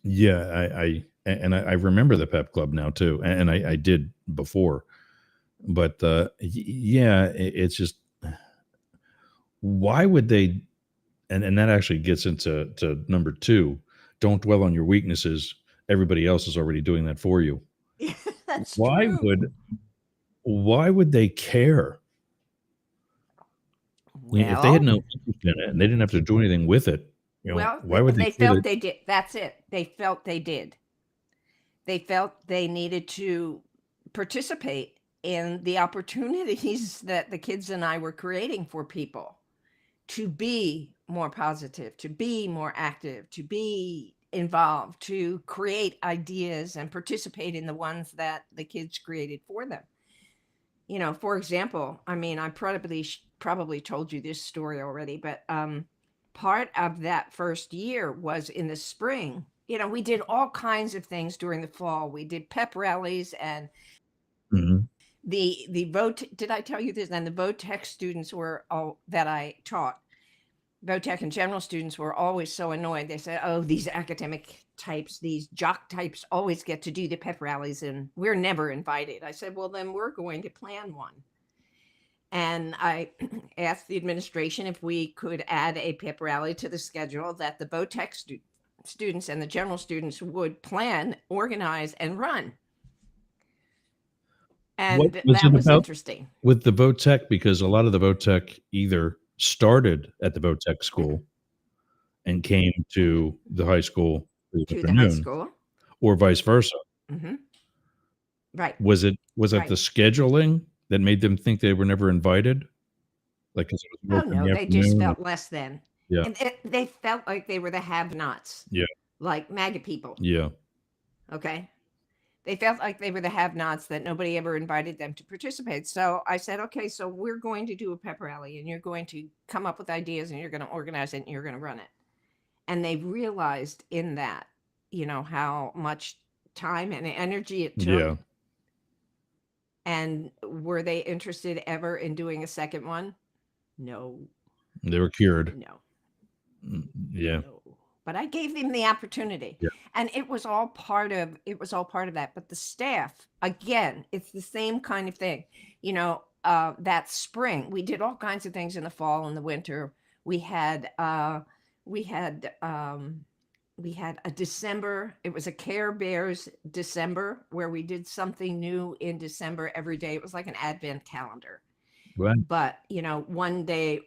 yeah, I remember the pep club now too, and I did before, but yeah, it's just, why would they? And that actually gets into number 2. Don't dwell on your weaknesses. Everybody else is already doing that for you. Yeah, that's Why true. would they care? If they had no interest in it and they didn't have to do anything with it, why would they they care felt that? they did. That's it. They felt they did. They felt they needed to participate in the opportunities that the kids and I were creating for people to be more positive, to be more active, to be involved, to create ideas and participate in the ones that the kids created for them. For example, I mean, I probably told you this story already, but part of that first year was in the spring. We did all kinds of things during the fall. We did pep rallies and Mhm. the vote. Did I tell you this? And the VOTEC students were all that I taught. VOTEC and general students were always so annoyed. They said, oh, these academic types, these jock types always get to do the pep rallies and we're never invited. I said, well, then we're going to plan one. And I asked the administration if we could add a pep rally to the schedule that the VOTEC students and the general students would plan, organize, and run. And that was interesting. With the VOTEC? Because a lot of the VOTEC either started at the VOTEC school and came to the high school for the afternoon, or vice versa. Mm-hmm. Right. Was it the scheduling that made them think they were never invited? Like, 'cause it was Oh, work in no, the they just afternoon? felt less than. Yeah. And they felt like they were the have-nots. Yeah. Like MAGA people. Yeah. Okay. They felt like they were the have-nots, that nobody ever invited them to participate. So I said, okay, so we're going to do a pep rally and you're going to come up with ideas and you're going to organize it and you're going to run it. And they realized in that, how much time and energy it took. Yeah. And were they interested ever in doing a second one? No. They were cured. No. Yeah. No. But I gave them the opportunity. Yeah. And it was all part of that. But the staff, again, it's the same kind of thing. That spring, we did all kinds of things in the fall and the winter. We had a December, it was a Care Bears December, where we did something new in December every day. It was like an advent calendar. Right. But one day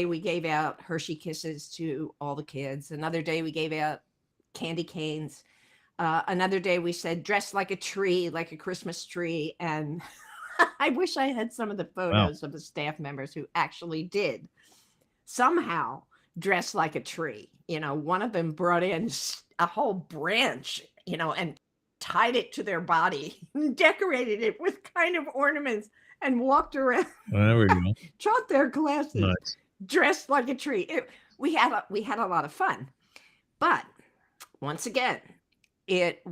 we gave out Hershey Kisses to all the kids. Another day we gave out candy canes. Another day we said dress like a tree, like a Christmas tree. And I wish I had some of the photos of the staff members who actually did somehow dress like a tree. One of them brought in a whole branch, and tied it to their body, decorated it with kind of ornaments, and walked around. There we go. Taught their classes, Nice. dressed like a tree. We had a lot of fun, but once again, it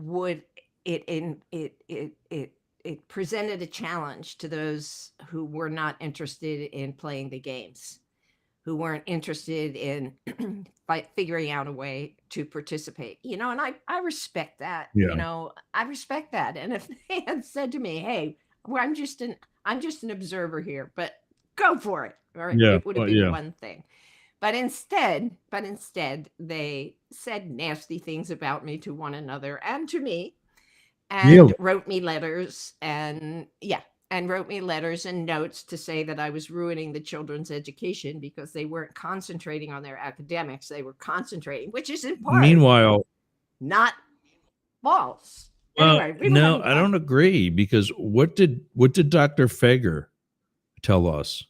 presented a challenge to those who were not interested in playing the games, who weren't interested in figuring out a way to participate, and I respect that. Yeah. I respect that. And if they had said to me, hey, well, I'm just an observer here, but go for it. All right. Yeah. It would have been one thing. But instead, they said nasty things about me to one another and to me, and wrote me letters and wrote me letters and notes to say that I was ruining the children's education because they weren't concentrating on their academics. They were concentrating, which is in part Meanwhile, not false. Anyway, no, I don't agree, because what did Dr. Fager tell us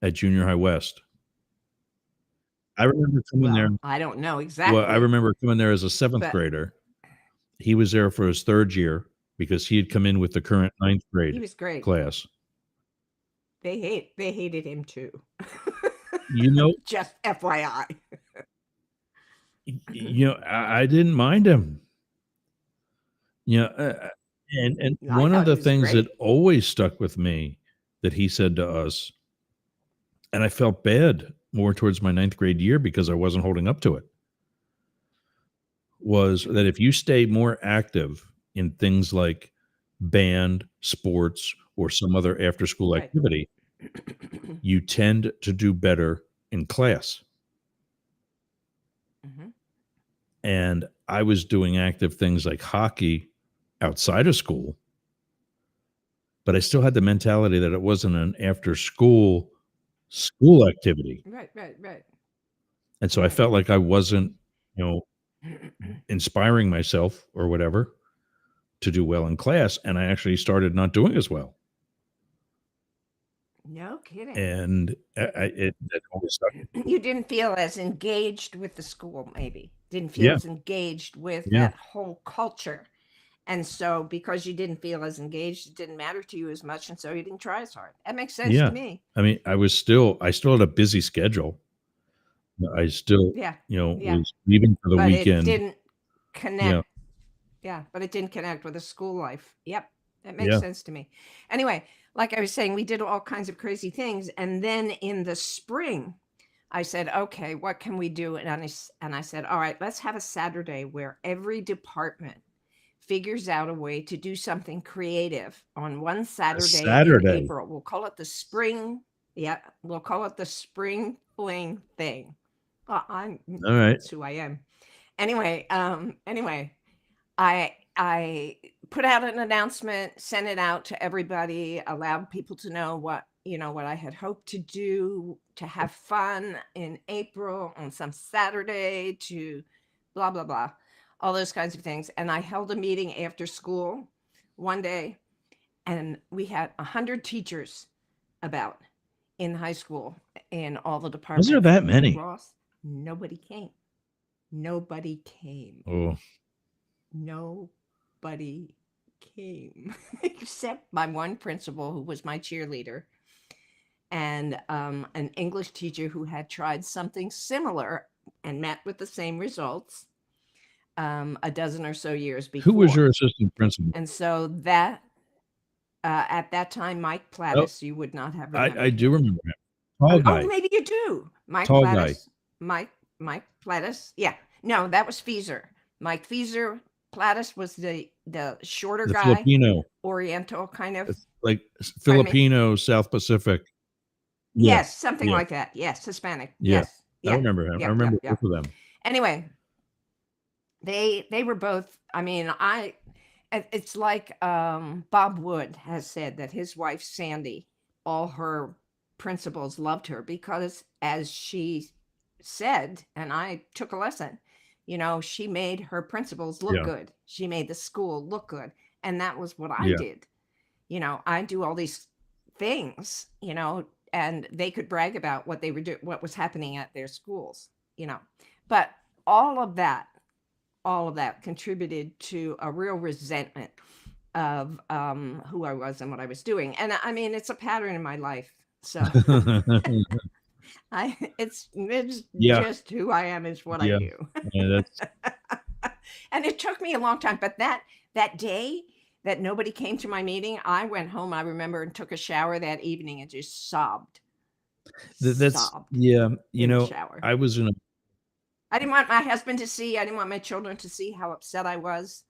at Junior High West? I remember coming there. I don't know exactly. Well, I remember coming there as a 7th grader. He was there for his 3rd year because he had come in with the current 9th grade he was great. class. They hated him too. Just FYI. I didn't mind him. And one of the things that always stuck with me that he said to us, and I felt bad more towards my 9th grade year because I wasn't holding up to it, was that if you stay more active in things like band, sports, or some other after-school activity, you tend to do better in class. Mm-hmm. And I was doing active things like hockey outside of school, but I still had the mentality that it wasn't an after-school activity. Right. And so I felt like I wasn't, inspiring myself or whatever to do well in class, and I actually started not doing as well. No kidding. And it always stuck. You didn't feel as engaged with the school, maybe. Didn't feel as engaged with that whole culture. And so because you didn't feel as engaged, it didn't matter to you as much, and so you didn't try as hard. That makes sense to me. I mean, I still had a busy schedule. I still, was leaving for the weekend. It didn't connect. Yeah, but it didn't connect with the school life. Yep, that makes sense to me. Anyway, like I was saying, we did all kinds of crazy things. And then in the spring, I said, okay, what can we do? And I said, all right, let's have a Saturday where every department figures out a way to do something creative on one Saturday in April. We'll call it the spring. Yeah, we'll call it the spring fling thing. Well, all right. That's who I am. Anyway, I put out an announcement, sent it out to everybody, allowed people to know what I had hoped to do, to have fun in April on some Saturday, to blah, blah, blah, all those kinds of things. And I held a meeting after school one day, and we had 100 teachers about in high school in all the departments. Was there that many? Ross, nobody came. Oh. Nobody came except my one principal, who was my cheerleader, and an English teacher who had tried something similar and met with the same results a dozen or so years before. Who was your assistant principal? And so that at that time, Mike Plattis, you would not have remembered. I do remember him. Tall guy. Oh, maybe you do. Mike Tall Plattis. guy. Mike Plattis. Yeah. No, that was Feeser. Mike Feeser. Plattis was the shorter The guy. Filipino. Oriental kind of. Like Filipino, South Pacific. Yes, something like that. Yes, Hispanic. Yeah. Yes. I remember him. I remember both of them. Anyway, they were both, I mean, it's like Bob Wood has said that his wife, Sandy, all her principals loved her because, as she said, and I took a lesson, you know, she made her principals look good. She made the school look good. And that was what I did. You know, I do all these things, you know, and they could brag about what they were doing, what was happening at their schools, you know. But all of that contributed to a real resentment of who I was and what I was doing. And I mean, it's a pattern in my life. So it's just who I am is what I do. And it took me a long time. But that day that nobody came to my meeting, I went home, I remember, and took a shower that evening and just sobbed. Sobbed you know, shower. I was in a I didn't want my husband to see. I didn't want my children to see how upset I was.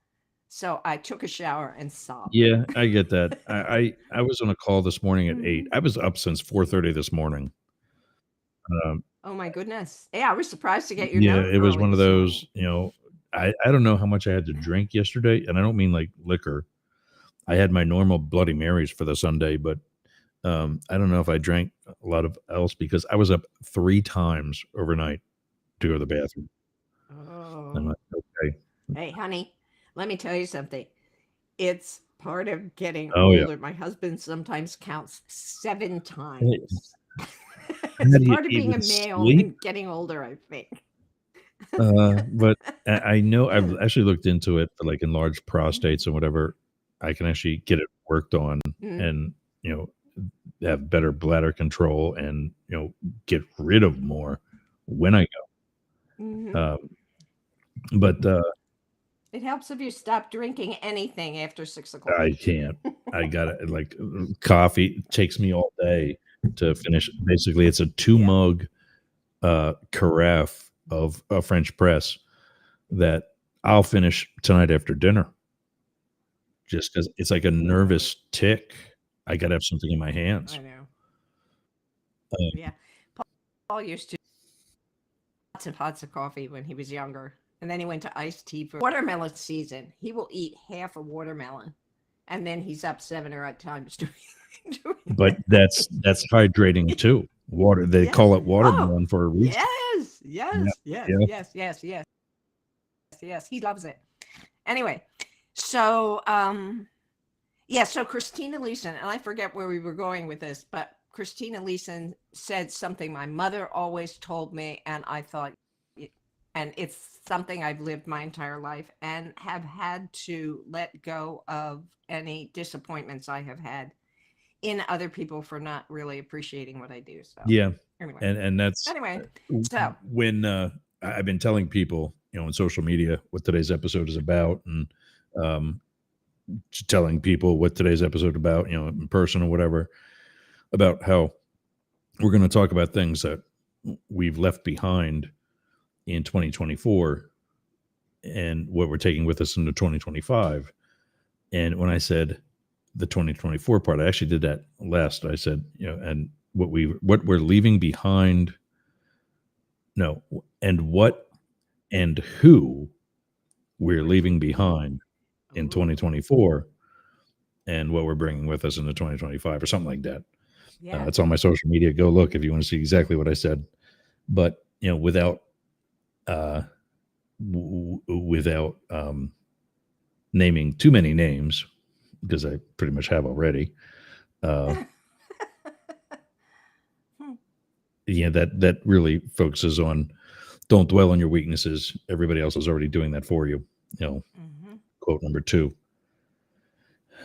So I took a shower and sobbed. Yeah, I get that. I was on a call this morning at 8. I was up since 4:30 this morning. Oh my goodness. Yeah, I was surprised to get your Yeah, note it was early one of this those, morning. you know, I don't know how much I had to drink yesterday, and I don't mean like liquor. I had my normal Bloody Marys for the Sunday, but I don't know if I drank a lot of else because I was up 3 times overnight to go to the bathroom. Oh. I'm like, okay. Hey, honey, let me tell you something. It's part of getting Oh, yeah. older. My husband sometimes counts 7 times. It's part of being a male and getting older, I think. But I know I've actually looked into it for like enlarged prostates and whatever. I can actually get it worked on and, you know, have better bladder control and, you know, get rid of more when I go. But it helps if you stop drinking anything after 6 o'clock. I can't. I got it. Like coffee takes me all day to finish. Basically, it's a 2-mug carafe of a French press that I'll finish tonight after dinner. Just because it's like a nervous tick. I got to have something in my hands. I know. Yeah. Paul used to lots of coffee when he was younger. And then he went to iced tea for watermelon season. He will eat half a watermelon. And then he's up 7 or 8 times doing But that's hydrating too. Water. They call it watermelon for a reason. Yes. He loves it. Anyway, so so Christina Leeson, and I forget where we were going with this, but Christina Leeson said something my mother always told me, and I thought, and it's something I've lived my entire life and have had to let go of any disappointments I have had in other people for not really appreciating what I do. So anyway, and that's so when I've been telling people, you know, on social media what today's episode is about, and telling people what today's episode about, you know, in person or whatever, about how we're going to talk about things that we've left behind in 2024 and what we're taking with us into 2025. And when I said the 2024 part, I actually did that last. I said, you know, and what we're leaving behind. No, and what and who we're leaving behind in 2024 and what we're bringing with us into 2025 or something like that. Yeah. It's on my social media. Go look if you want to see exactly what I said. But, you know, without naming too many names, because I pretty much have already. Yeah, that really focuses on don't dwell on your weaknesses. Everybody else is already doing that for you. You know, quote number 2.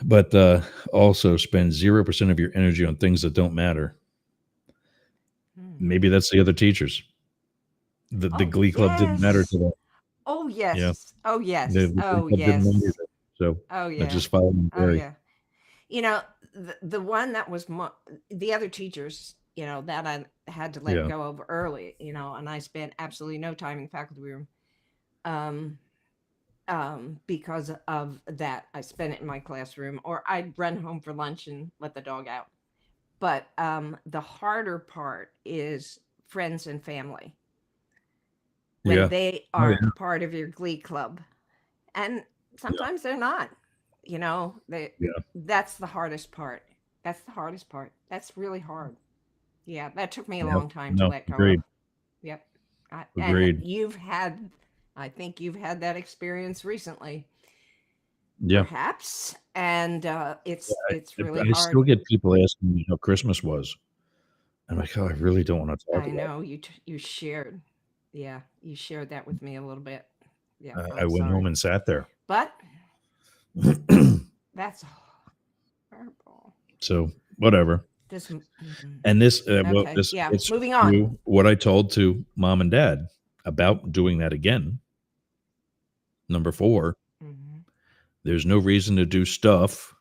But also spend 0% of your energy on things that don't matter. Maybe that's the other teachers. The Glee Club didn't matter to them. Oh Yeah. yes. Oh yes. The Glee Oh Club didn't matter yes. to them. So Oh I yeah. just followed Oh Gary. yeah. You know, the one that was the other teachers, you know, that I had to let Yeah. go of early, you know, and I spent absolutely no time in the faculty room. Because of that, I spent it in my classroom, or I'd run home for lunch and let the dog out. But the harder part is friends and family when Yeah. they Oh, aren't yeah. part of your Glee Club, and sometimes they're not. You know, Yeah. that's the hardest part. That's the hardest part. That's really hard. Yeah, that took me a Yeah. long time to No, let go of. agreed. Yep. And Agreed. I think you've had that experience recently, Yeah. perhaps, and it's really I still hard. get people asking me how Christmas was. I'm like, oh, I really don't want to talk I about know you shared, yeah, you shared that with me a little bit. Yeah, it. I I'm went home sorry, and sat there. but that's horrible. So whatever. This, And this, okay, yeah, it's moving on. true what I told to mom and dad about doing that again. Number 4, Mhm. there's no reason to do stuff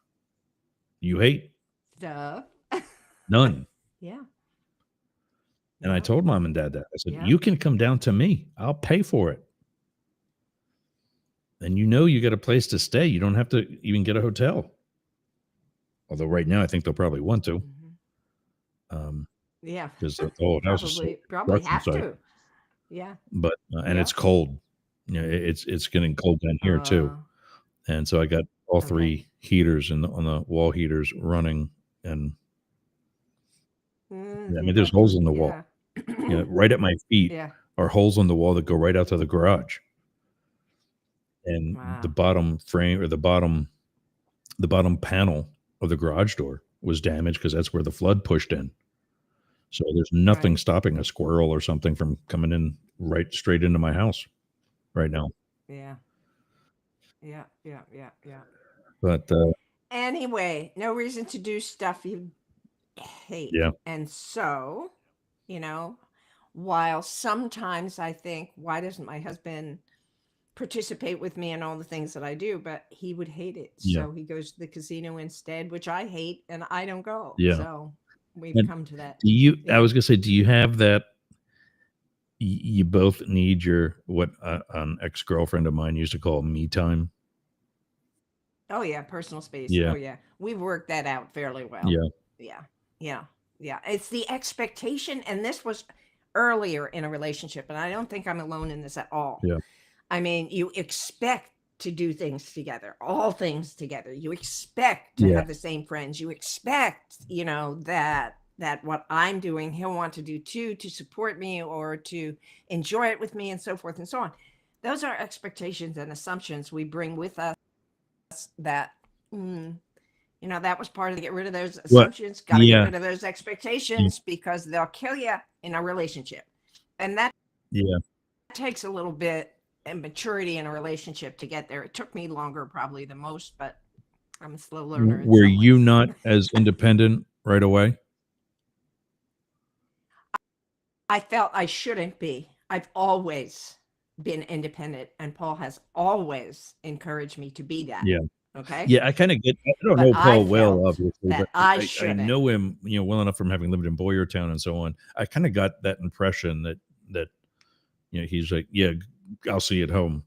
you hate. Stuff. None. Yeah. And I Yeah. told mom and dad that. I said, Yeah. you can come down to me. I'll pay for it. And you know you got a place to stay. You don't have to even get a hotel. Although right now I think they'll probably want to. Yeah. Because the whole house is so probably construction have site. to. Yeah. But and Yeah. it's cold. You know, it's getting cold down here too. And so I got all 3 heaters on the wall heaters running, and I mean there's holes in the wall. You know, right at my feet are holes in the wall that go right out to the garage. And the bottom frame, or the bottom panel of the garage door was damaged because that's where the flood pushed in. So there's nothing stopping a squirrel or something from coming in right straight into my house right now. Yeah. Yeah. Yeah. Yeah. Yeah. But Anyway, no reason to do stuff you hate. yeah. And so, you know, while sometimes I think, why doesn't my husband participate with me in all the things that I do? But he would hate it. Yeah. So he goes to the casino instead, which I hate, and I don't go. Yeah. So we've And come to that. I was gonna say, do you have that? You both need your, what an ex-girlfriend of mine used to call me time. Oh yeah, personal space. Yeah. Oh yeah, we've worked that out fairly well. Yeah. Yeah. Yeah. Yeah. It's the expectation, and this was earlier in a relationship, and I don't think I'm alone in this at all. Yeah. I mean, you expect to do things together, all things together. You expect to have the same friends. You expect, you know, that what I'm doing, he'll want to do too, to support me or to enjoy it with me, and so forth and so on. Those are expectations and assumptions we bring with us that, you know, that was part of get rid of those assumptions. Got to get rid of those expectations because they'll kill you in a relationship. And that takes a little bit and maturity in a relationship to get there. It took me longer probably than most, but I'm a slow learner. Were you not as independent right away? I felt I shouldn't be. I've always been independent, and Paul has always encouraged me to be that. Yeah. Okay. Yeah, I kind of get. I don't know Paul well, obviously, but I know him, you know, well enough from having lived in Boyertown and so on. I kind of got that impression that you know, he's like, yeah, I'll see you at home,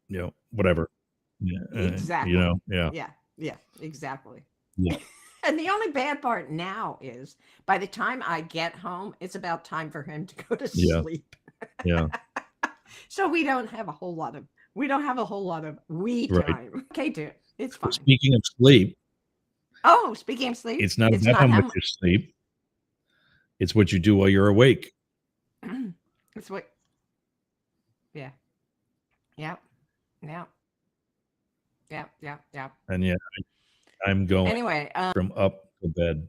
you know, whatever. Yeah, exactly. You know, yeah, exactly. Yeah. And the only bad part now is by the time I get home, it's about time for him to go to sleep. Yeah. So we don't have a whole lot of we time. Okay, dude, it's fine. Speaking of sleep. Oh, speaking of sleep, it's not about how much you sleep. It's what you do while you're awake. It's what. Yeah. Yeah. Yeah. Yeah. Yeah. Yeah. And yeah, I'm going anyway from up to bed.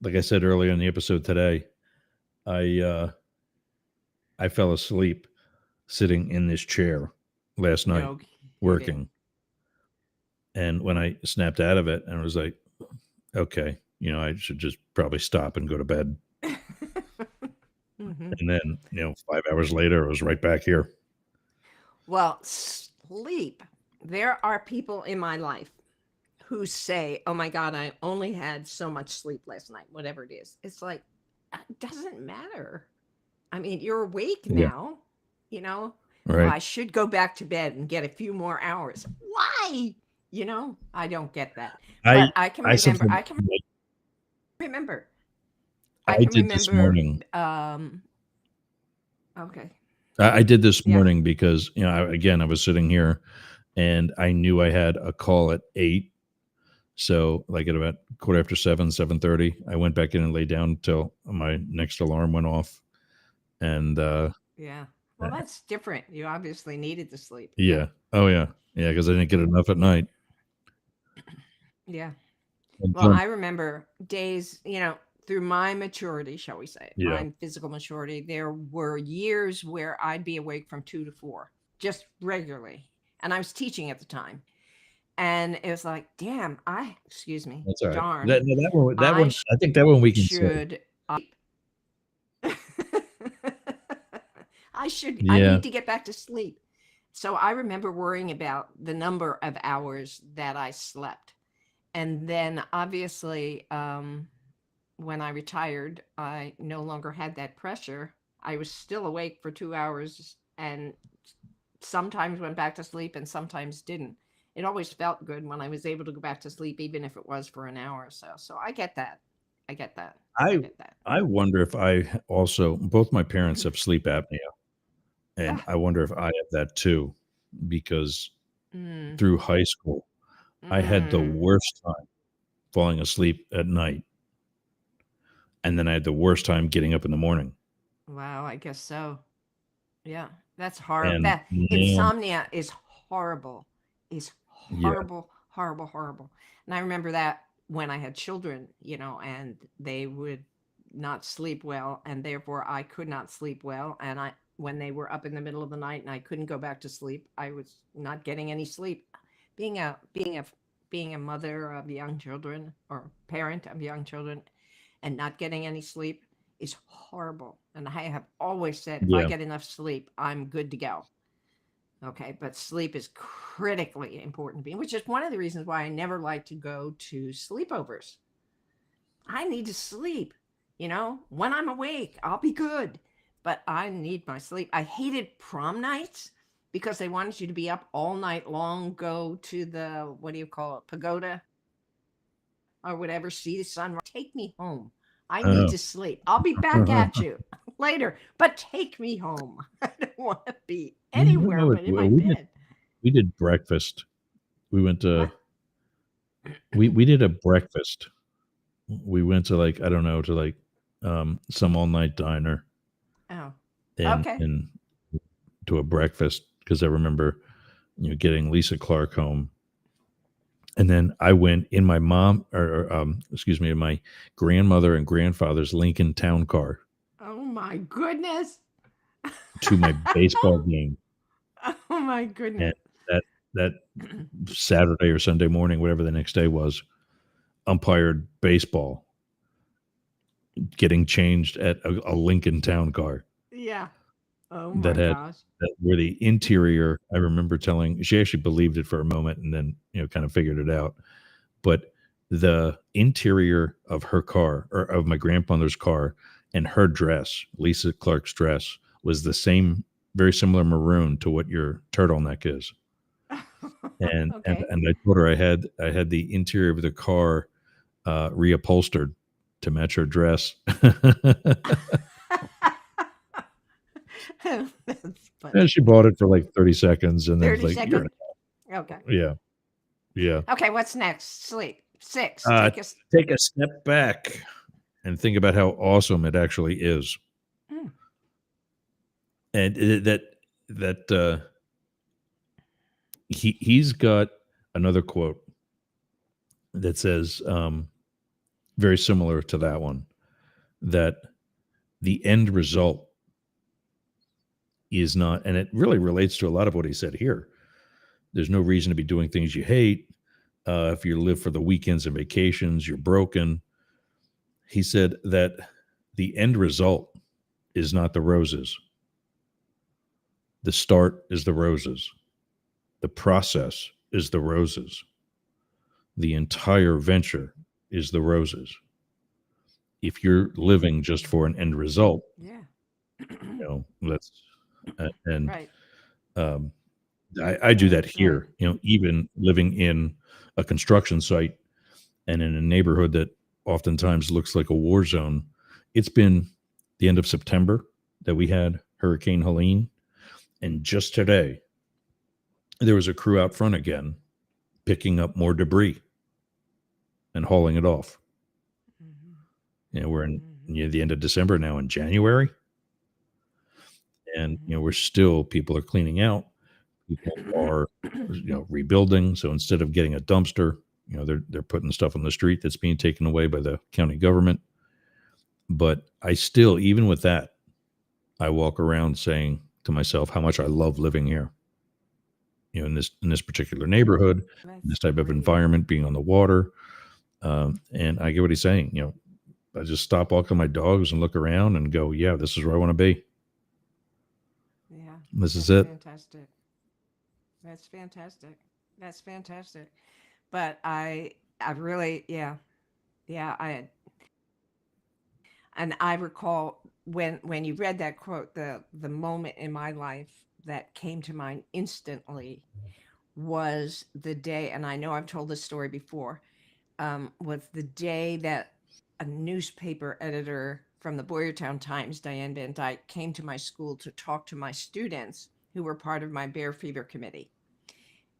Like I said earlier in the episode today, I fell asleep sitting in this chair last night working. And when I snapped out of it, and I was like, okay, you know, I should just probably stop and go to bed. Mhm. And then, 5 hours later, I was right back here. Well, sleep. There are people in my life who say, "Oh my God, I only had so much sleep last night," whatever it is. It's like, it doesn't matter. I mean, you're awake Yeah. now, you know? Well, Right. I should go back to bed and get a few more hours. Why? I don't get that. I, But I can I remember, something I can remember, I I can did this remember, morning. okay. I did this Yeah. morning because, I was sitting here and I knew I had a call at 8. So like at about 7:15, 7:30, I went back in and lay down till my next alarm went off. And Yeah. Well, that's different. You obviously needed the sleep. yeah. Oh yeah. Yeah, because I didn't get enough at night. Yeah. And Well, fun. I remember days, through my maturity, shall we say, Yeah. my physical maturity, there were years where I'd be awake from 2 to 4, just regularly. And I was teaching at the time. And it was like, damn, excuse me, That's all right. darn, That one, I I think that one we can say. should, I Yeah. need to get back to sleep. So I remember worrying about the number of hours that I slept. And then obviously, when I retired, I no longer had that pressure. I was still awake for 2 hours and sometimes went back to sleep and sometimes didn't. It always felt good when I was able to go back to sleep, even if it was for an hour or so. So I get that. I get that. I I get that. I wonder if I also both my parents have sleep apnea, and Ah, I wonder if I have that too, because mm, through high school, I had the mm. worst time falling asleep at night, and then I had the worst time getting up in the morning. Wow, I guess so. Yeah, that's horrible. And That man, insomnia is horrible. Is yeah, horrible, horrible, horrible. And I remember that when I had children, and they would not sleep well, and therefore I could not sleep well. And when they were up in the middle of the night and I couldn't go back to sleep, I was not getting any sleep. Being a mother of young children or parent of young children and not getting any sleep is horrible. And I have always said, if I yeah, get enough sleep, I'm good to go. Okay. But sleep is critically important to me, which is one of the reasons why I never like to go to sleepovers. I need to sleep. When I'm awake, I'll be good, but I need my sleep. I hated prom nights because they wanted you to be up all night long, go to the, what do you call it, pagoda or whatever, see the sunrise. Take me home. I need oh, to sleep. I'll be back at you later, but take me home. I don't want to be anywhere but in my we did bed. we did breakfast. We went to What? we did a breakfast. We went to like I don't know to like some all night diner Oh, and okay. and to a breakfast because I remember getting Lisa Clark home. And then I went in my excuse me, in my grandmother and grandfather's Lincoln Town car Oh my goodness. to my baseball game. Oh my And goodness. that Saturday or Sunday morning, whatever the next day was, umpired baseball, getting changed at a Lincoln Town car Yeah. Oh that my had gosh. that where the interior. I remember telling she actually believed it for a moment and then kind of figured it out. But the interior of her car or of my grandmother's car and her dress, Lisa Clark's dress, was the same, very similar maroon to what your turtleneck is. And and Okay. and I told her I had the interior of the car reupholstered to match her dress. That's And funny. she bought it for like 30 seconds and then was 30 like, seconds. Okay. yeah, yeah. Okay. What's next? Sleep. 6. Take us. Take a step back and think about how awesome it actually is. Mm, And he's got another quote that says very similar to that one, that the end result is not, and it really relates to a lot of what he said here. There's no reason to be doing things you hate. If you live for the weekends and vacations, you're broken. He said that the end result is not the roses. The start is the roses. The process is the roses. The entire venture is the roses. If you're living just for an end result, Yeah. let's and Right. I do that Right. here. Even living in a construction site and in a neighborhood that oftentimes looks like a war zone. It's been the end of September that we had Hurricane Helene, and just today there was a crew out front again picking up more debris and hauling it off. We're in the end of December now, in January, and people are cleaning out. People are rebuilding. So instead of getting a dumpster, they're putting stuff on the street that's being taken away by the county government. But I still, even with that, I walk around saying to myself how much I love living here. In this particular neighborhood, this type of environment, being on the water. And I get what he's saying. I just stop walking my dogs and look around and go, yeah, this is where I want to be. Yeah. This is it. Fantastic. That's fantastic. That's fantastic. But I really, yeah. I recall when you read that quote, the moment in my life that came to mind instantly was the day, and I know I've told this story before, was the day that a newspaper editor from the Boyertown Times, Diane Van Dyke, came to my school to talk to my students who were part of my Bear Fever committee.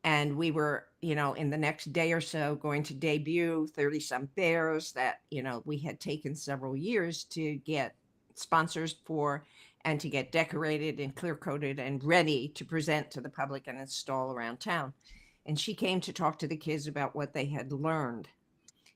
And we were, in the next day or so going to debut 30-some bears that, we had taken several years to get sponsors for and to get decorated and clear-coated and ready to present to the public and install around town. And she came to talk to the kids about what they had learned,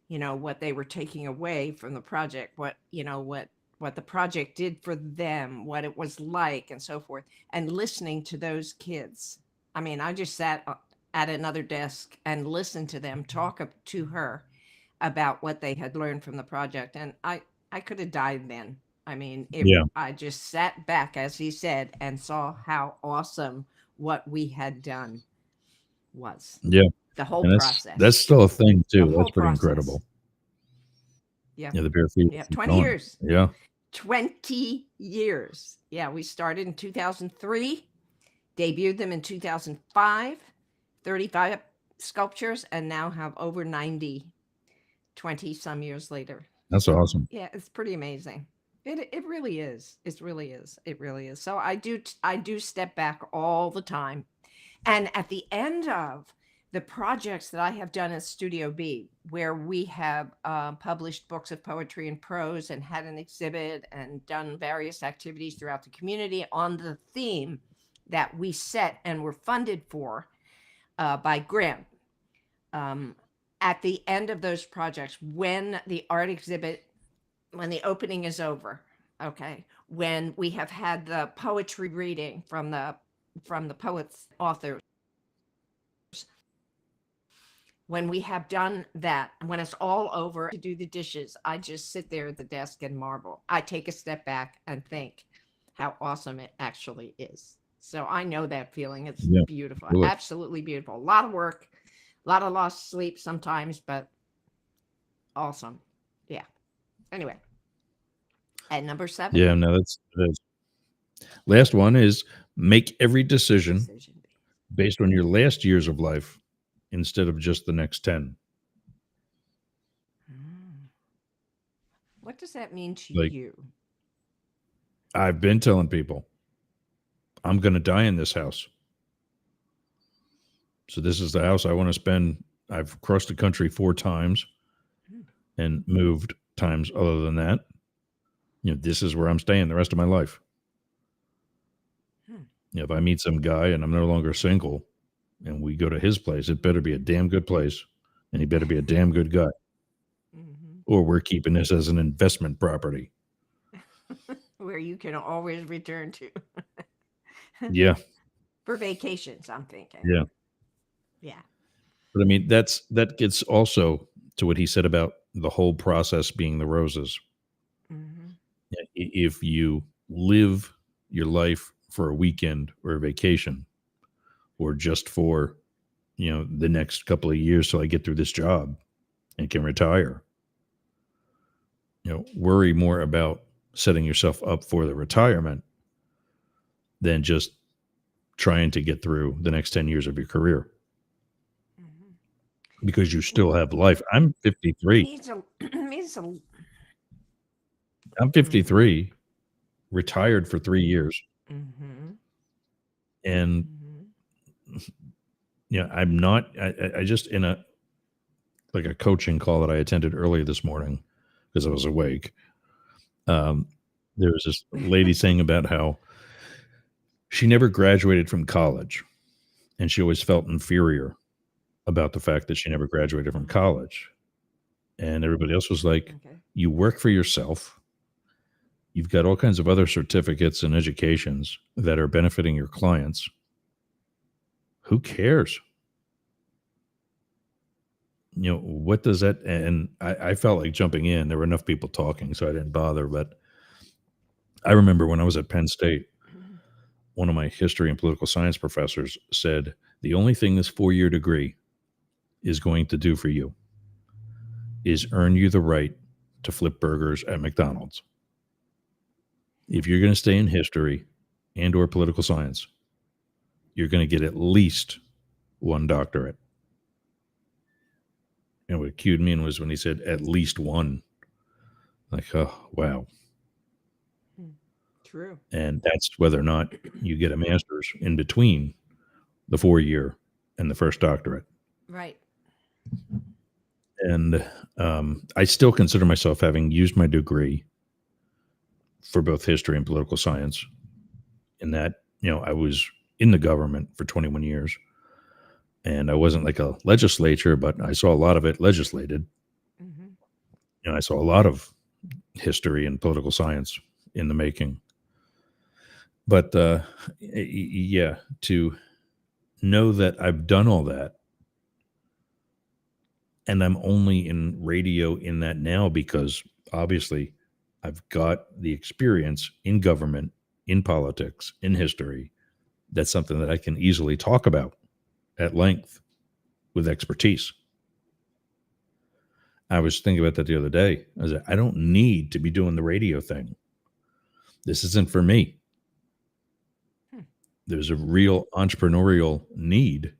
what they were taking away from the project, what the project did for them, what it was like, and so forth. And listening to those kids. I mean, I just sat at another desk and listened to them talk to her about what they had learned from the project. And I could have died then. I mean, I just sat back, as he said, and saw how awesome what we had done was. Yeah. The whole process. That's still a thing too. That's pretty incredible. Yeah. Yeah. The Bear Fever. Yeah. 20 years. Yeah. 20 years. Yeah. We started in 2003, debuted them in 2005, 35 sculptures, and now have over 90, 20 some years later. That's awesome. Yeah. It's pretty amazing. It really is. It really is. It really is. So I do step back all the time. And at the end of the projects that I have done at Studio B, where we have published books of poetry and prose and had an exhibit and done various activities throughout the community on the theme that we set and were funded for by grant. At the end of those projects, when the art exhibit, when the opening is over, okay, when we have had the poetry reading from the poets, authors, when we have done that, when it's all over to do the dishes, I just sit there at the desk and marvel. I take a step back and think how awesome it actually is. So I know that feeling. It's beautiful. Really. Absolutely beautiful. A lot of work, a lot of lost sleep sometimes, but awesome. Yeah. Anyway. At number 7. Yeah, no, that's last one is make every decision based on your last years of life instead of just the next 10. What does that mean to you? I've been telling people, I'm going to die in this house. So this is the house I want to spend. I've crossed the country 4 times and moved times other than that. This is where I'm staying the rest of my life. If I meet some guy and I'm no longer single and we go to his place, it better be a damn good place and he better be a damn good guy. Or we're keeping this as an investment property. Where you can always return to. Yeah. For vacations, I'm thinking. Yeah. Yeah. But I mean, that gets also to what he said about the whole process being the roses. If you live your life for a weekend or a vacation, or just for, the next couple of years till I get through this job and can retire. Worry more about setting yourself up for the retirement than just trying to get through the next 10 years of your career. Because you still have life. I'm 53. I'm 53, retired for 3 years. And I'm not, I just in a coaching call that I attended earlier this morning because I was awake. There was this lady saying about how she never graduated from college and she always felt inferior about the fact that she never graduated from college. And everybody else was like, you work for yourself. You've got all kinds of other certificates and educations that are benefiting your clients. Who cares? What does that, and I felt like jumping in. There were enough people talking, so I didn't bother. But I remember when I was at Penn State, one of my history and political science professors said, the only thing this 4-year degree is going to do for you is earn you the right to flip burgers at McDonald's. If you're going to stay in history and or political science, you're going to get at least one doctorate. And what cued me in was when he said at least one. Like, oh, wow. True. And that's whether or not you get a master's in between the 4-year and the first doctorate. Right. And I still consider myself having used my degree for both history and political science, in that, I was in the government for 21 years. And I wasn't like a legislature, but I saw a lot of it legislated. I saw a lot of history and political science in the making. But to know that I've done all that, and I'm only in radio in that now because obviously I've got the experience in government, in politics, in history. That's something that I can easily talk about at length with expertise. I was thinking about that the other day. I was like, I don't need to be doing the radio thing. This isn't for me. There's a real entrepreneurial need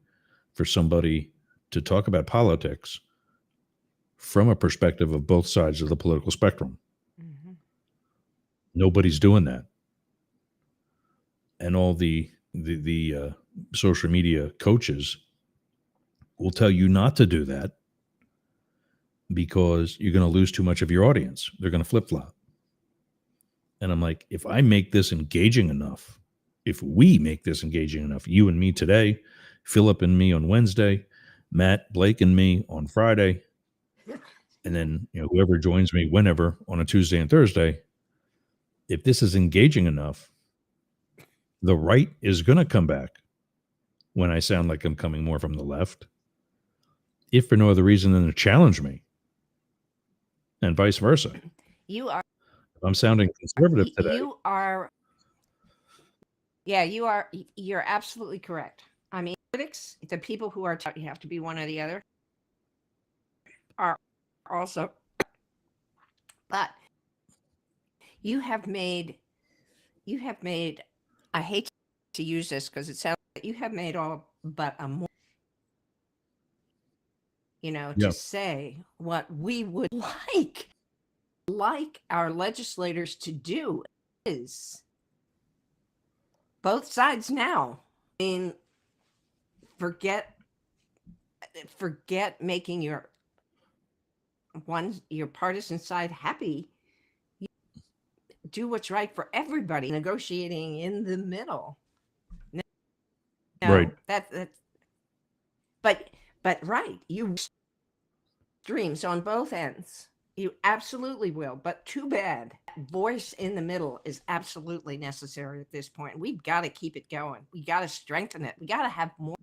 for somebody to talk about politics from a perspective of both sides of the political spectrum. Nobody's doing that. And all the social media coaches will tell you not to do that because you're going to lose too much of your audience. They're going to flip-flop. And I'm like, if I make this engaging enough, if we make this engaging enough, you and me today, Philip and me on Wednesday, Matt, Blake, and me on Friday, and then whoever joins me whenever on a Tuesday and Thursday, if this is engaging enough, the right is going to come back when I sound like I'm coming more from the left, if for no other reason than to challenge me, and vice versa. You are. If I'm sounding conservative today. You are. Yeah, you are. You're absolutely correct. I mean, critics, the people who are you have to be one or the other, are also. But you have made. I hate to use this because it sounds like you have made all but a more. To say what we would like our legislators to do is both sides now. I mean, forget making your partisan side happy. You do what's right for everybody. Negotiating in the middle. No, right. But right, you streams on both ends. You absolutely will, but too bad. Voice in the middle is absolutely necessary at this point. We've got to keep it going. We got to strengthen it. We got to have more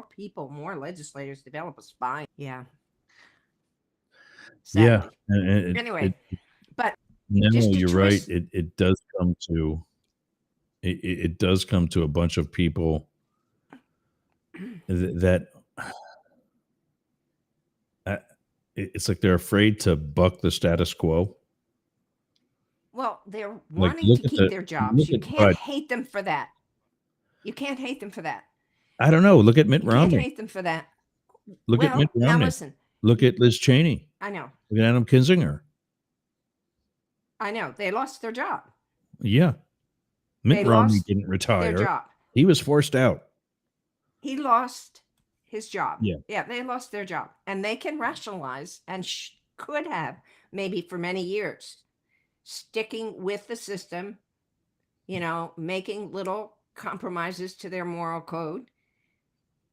people, more legislators develop a spine. Yeah. Sadly. Yeah. Anyway, but No, Just a you're right. twist. It does come to it does come to a bunch of people that uh, it's like they're afraid to buck the status quo. Well, they're Like wanting to keep their jobs. look You at can't Biden. hate them for that. You can't hate them for that. I don't know. Look at Mitt You can't Romney. hate them for that. Look at Mitt Well, now Romney. listen. Look at Liz Cheney. I know. Look at Adam Kinzinger. I know. They lost their job. Yeah. Mitt They Romney lost didn't their retire. job. He was forced out. He lost his job. Yeah. Yeah, they lost their job. And they can rationalize and could have maybe for many years sticking with the system, making little compromises to their moral code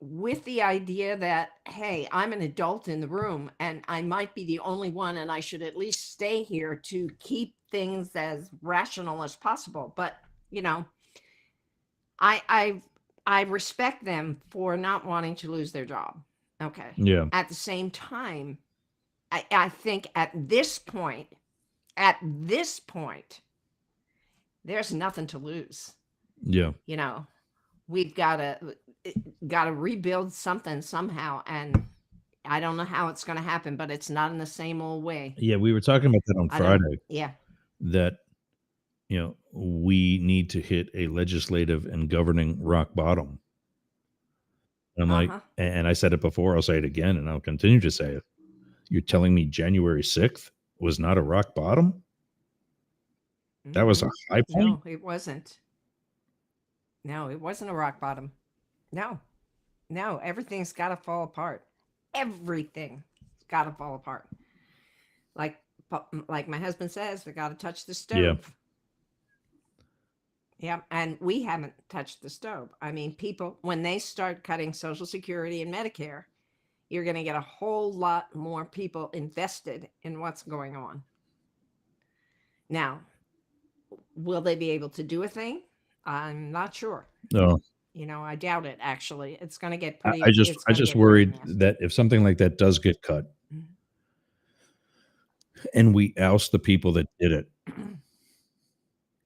with the idea that, hey, I'm an adult in the room and I might be the only one and I should at least stay here to keep things as rational as possible. But, I respect them for not wanting to lose their job. Okay. Yeah. At the same time, I think at this point, there's nothing to lose. Yeah. We've got to rebuild something somehow, and I don't know how it's going to happen, but it's not in the same old way. Yeah, we were talking about that on Friday. Yeah. That we need to hit a legislative and governing rock bottom. And I'm like, and I said it before, I'll say it again, and I'll continue to say it. You're telling me January 6th was not a rock bottom? That was a high point? No, it wasn't. No, it wasn't a rock bottom. No, everything's got to fall apart. Everything's got to fall apart. Like my husband says, we got to touch the stove. Yeah. Yeah, and we haven't touched the stove. I mean, people, when they start cutting Social Security and Medicare, you're going to get a whole lot more people invested in what's going on. Now, will they be able to do a thing? I'm not sure. No. I doubt it, actually. It's going to get pretty... I just worried that if something like that does get cut, and we oust the people that did it,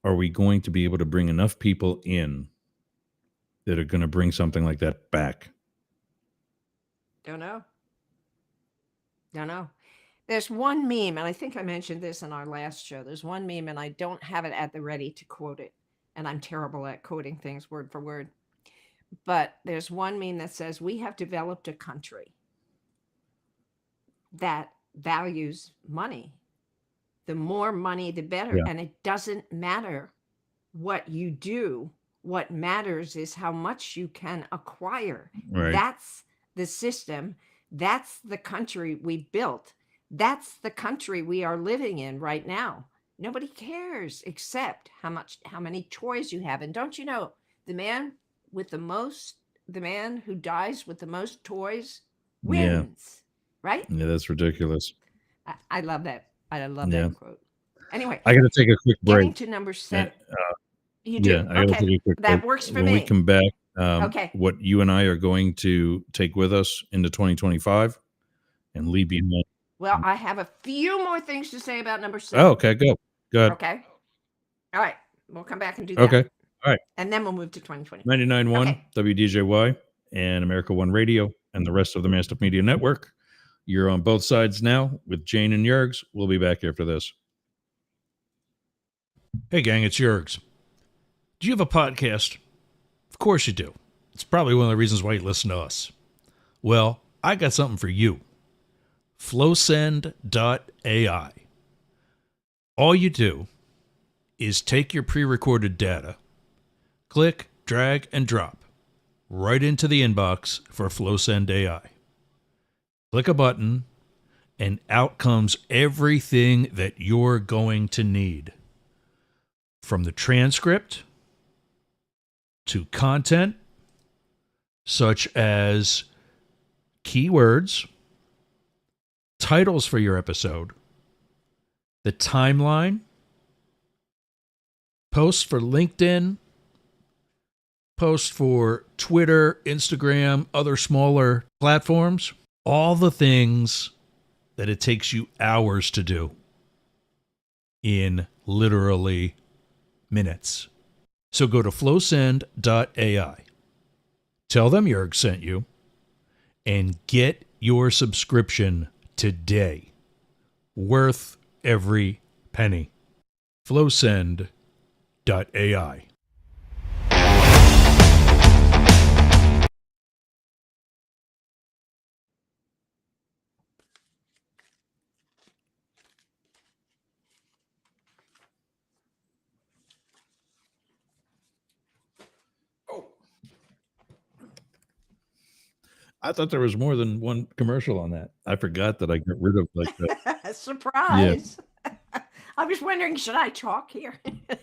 are we going to be able to bring enough people in that are going to bring something like that back? Don't know. There's one meme, and I think I mentioned this in our last show. There's one meme, and I don't have it at the ready to quote it, and I'm terrible at quoting things word for word. But there's one meme that says, we have developed a country that values money. The more money, the better. Yeah. And it doesn't matter what you do. What matters is how much you can acquire. Right. That's the system. That's the country we built. That's the country we are living in right now. Nobody cares except how many toys you have. And don't you know, the man who dies with the most toys wins. Yeah. Right? Yeah, that's ridiculous. I love that. I love that quote. Anyway, I got to take a quick break. Getting to number 7. You do? Yeah, I got to take a quick break. That works for me. When we come back, what you and I are going to take with us into 2025 and leave behind. Well, I have a few more things to say about number 7. Oh, okay, go ahead. Okay. All right. We'll come back and do that. Okay. All right. And then we'll move to 2020. 99.1 WDJY and America One Radio and the rest of the Mastiff Media Network. You're on both sides now with Jane and Yergz. We'll be back after this. Hey, gang, it's Yergz. Do you have a podcast? Of course you do. It's probably one of the reasons why you listen to us. Well, I got something for you. Flowsend.ai. All you do is take your pre-recorded data, click, drag, and drop right into the inbox for Flowsend AI. Click a button, and out comes everything that you're going to need. From the transcript to content, such as keywords, titles for your episode, the timeline, posts for LinkedIn, posts for Twitter, Instagram, other smaller platforms. All the things that it takes you hours to do. in literally minutes. So go to flowsend.ai. Tell them Yergz sent you and get your subscription today. Worth every penny. Flowsend.ai. I thought there was more than one commercial on that. I forgot that I got rid of like the Surprise. I was wondering, should I talk here?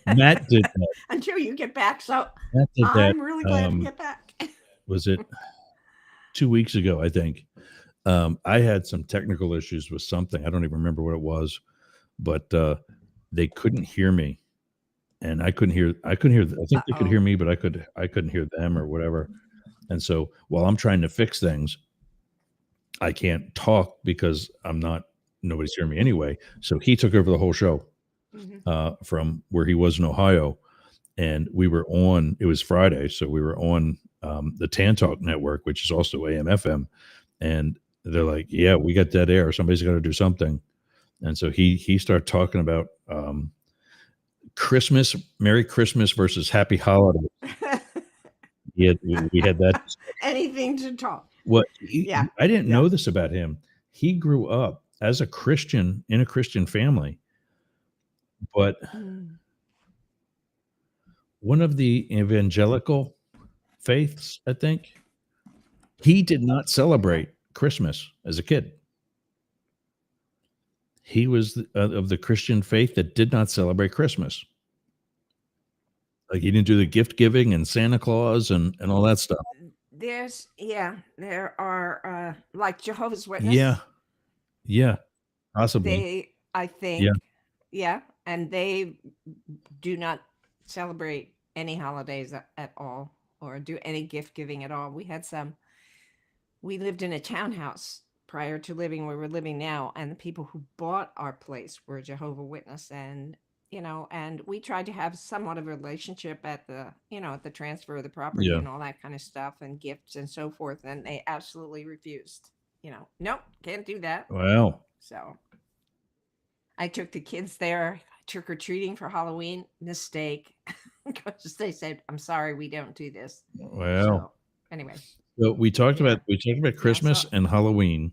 Matt did that. Until you get back. So Matt did that. I'm really glad to get back. Was it 2 weeks ago, I think? I had some technical issues with something. I don't even remember what it was, but they couldn't hear me, and I couldn't hear. I think they could hear me, but I couldn't hear them or whatever. And so while I'm trying to fix things, I can't talk because nobody's hearing me anyway. So he took over the whole show from where he was in Ohio, and we were on. It was Friday, so we were on the Tan Talk network, which is also AM FM, and they're like, "Yeah, we got dead air. Somebody's got to do something." And so he started talking about Christmas, Merry Christmas versus Happy Holidays. We had that. Anything to talk. What? I didn't know this about him. He grew up as a Christian in a Christian family, but one of the evangelical faiths, I think, he did not celebrate Christmas as a kid. He was of the Christian faith that did not celebrate Christmas. Like he didn't do the gift giving and Santa Claus and all that stuff. There are like Jehovah's Witness. Yeah, possibly. I think, and they do not celebrate any holidays at all or do any gift giving at all. We lived in a townhouse prior to living where we're living now, and the people who bought our place were Jehovah's Witness, and and we tried to have somewhat of a relationship at the transfer of the property and all that kind of stuff and gifts and so forth. And they absolutely refused, nope, can't do that. Wow. So I took the kids there, trick or treating for Halloween. Mistake. Because they said, "I'm sorry, we don't do this." Wow. So, anyway. So we talked about Christmas and Halloween,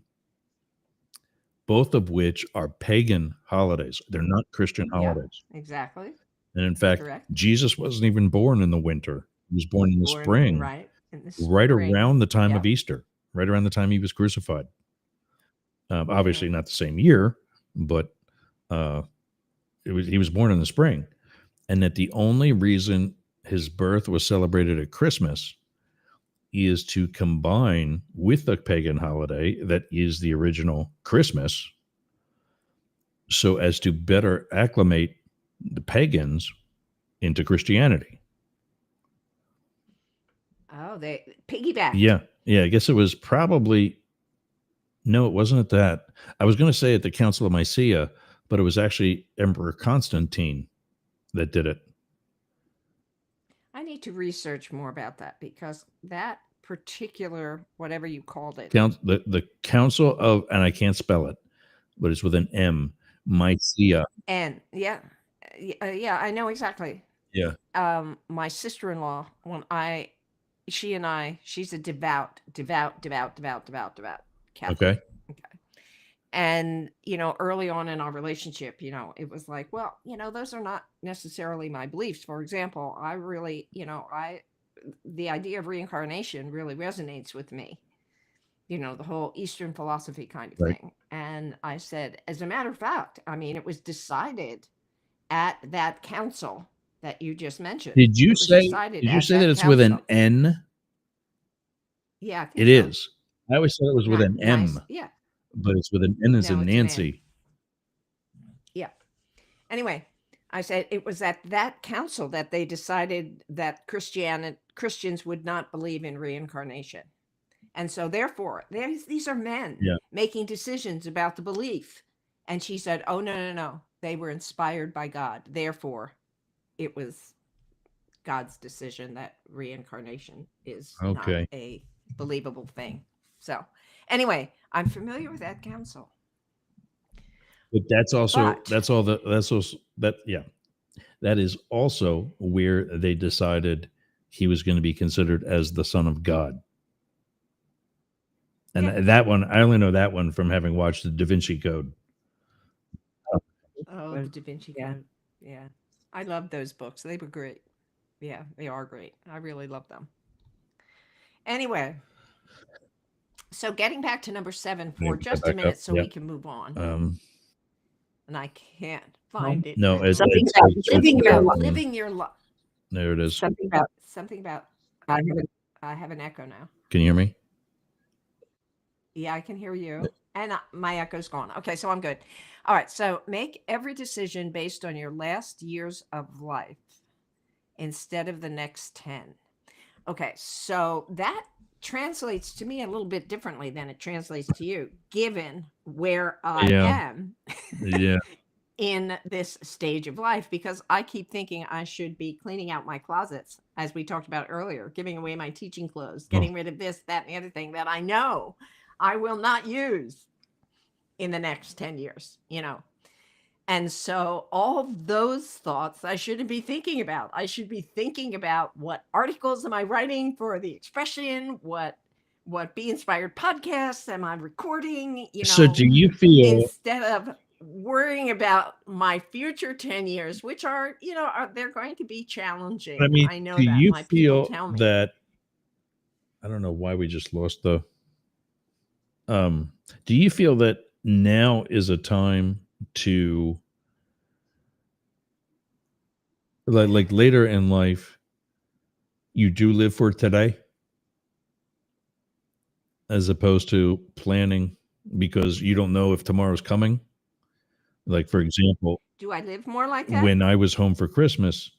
both of which are pagan holidays. They're not Christian holidays. Exactly. And in fact, Jesus wasn't even born in the winter. He was born in the spring. Right. Around the time of Easter, right around the time he was crucified. Obviously not the same year, but he was born in the spring. And that the only reason his birth was celebrated at Christmas is to combine with a pagan holiday that is the original Christmas, so as to better acclimate the pagans into Christianity. Oh, they piggyback. Yeah. I guess it was probably, no, it wasn't at that. I was going to say at the Council of Nicaea, but it was actually Emperor Constantine that did it. I need to research more about that because that particular, whatever you called it. The Council of, and I can't spell it, but it's with an M, Nicaea. And I know exactly. Yeah. My sister-in-law, she's a devout Catholic. Okay. And, early on in our relationship, it was like, well, those are not necessarily my beliefs. For example, I really, the idea of reincarnation really resonates with me, the whole Eastern philosophy kind of thing. And I said, as a matter of fact, it was decided at that council that you just mentioned. Did you say that it's with an N? Yeah. It is. I always thought it was with an M. Yeah. But it's with an N as in Nancy. Yeah. Anyway, I said it was at that council that they decided that Christians would not believe in reincarnation. And so therefore, these are men making decisions about the belief. And she said, "Oh, no. They were inspired by God. Therefore, it was God's decision that reincarnation is not Okay. a believable thing. So, anyway, I'm familiar with that council. But that's also But that is also where they decided he was going to be considered as the son of God. And yeah. that one, I only know that one from having watched the Da Vinci Code. Oh, the Da Vinci Code. Yeah. I love those books. They were great. Yeah, they are great. I really love them. Anyway, so getting back to number 7 for Maybe just a back up. minute so Yeah. we can move on. And I can't find it. No, now. Something about living your life. Living your life. There it is. Something about I have an echo now. Can you hear me? Yeah, I can hear you. And my echo's gone. Okay, so I'm good. All right, so make every decision based on your last years of life instead of the next 10. Okay, so that translates to me a little bit differently than it translates to you, given where I am Yeah. in this stage of life, because I keep thinking I should be cleaning out my closets, as we talked about earlier, giving away my teaching clothes, getting rid of this, that, and the other thing that I know I will not use in the next 10 years, And so all those thoughts I shouldn't be thinking about. I should be thinking about what articles am I writing for the Expression, what Be Inspired podcasts am I recording, So do you feel instead of worrying about my future 10 years, which are, they're going to be challenging. I know do that you my people feel tell me. that I don't know why we just lost the do you feel that now is a time to like later in life you do live for today as opposed to planning because you don't know if tomorrow's coming? Like, for example, Do I live more like that? when I was home for Christmas,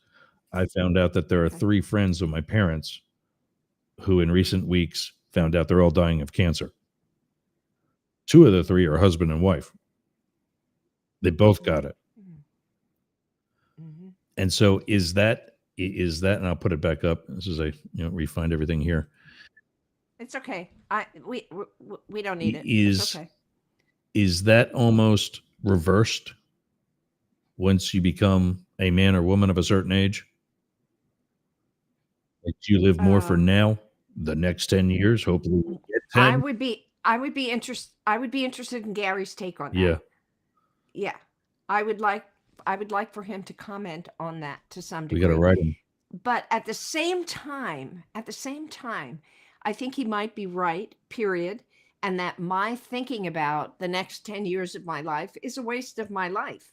I found out that there are Okay. 3 friends of my parents who in recent weeks found out they're all dying of cancer. 2 of the 3 are husband and wife. They both got it. Mm-hmm. And so is that, and I'll put it back up as I, refind everything here. It's okay. We don't need it. Is It's okay. is that almost reversed once you become a man or woman of a certain age? Like, do you live more for now, the next 10 years? Hopefully we get 10. I would be interested in Gary's take on that. Yeah. Yeah. I would like for him to comment on that to some We degree. got to write him. But at the same time, I think he might be right, period. And that my thinking about the next 10 years of my life is a waste of my life.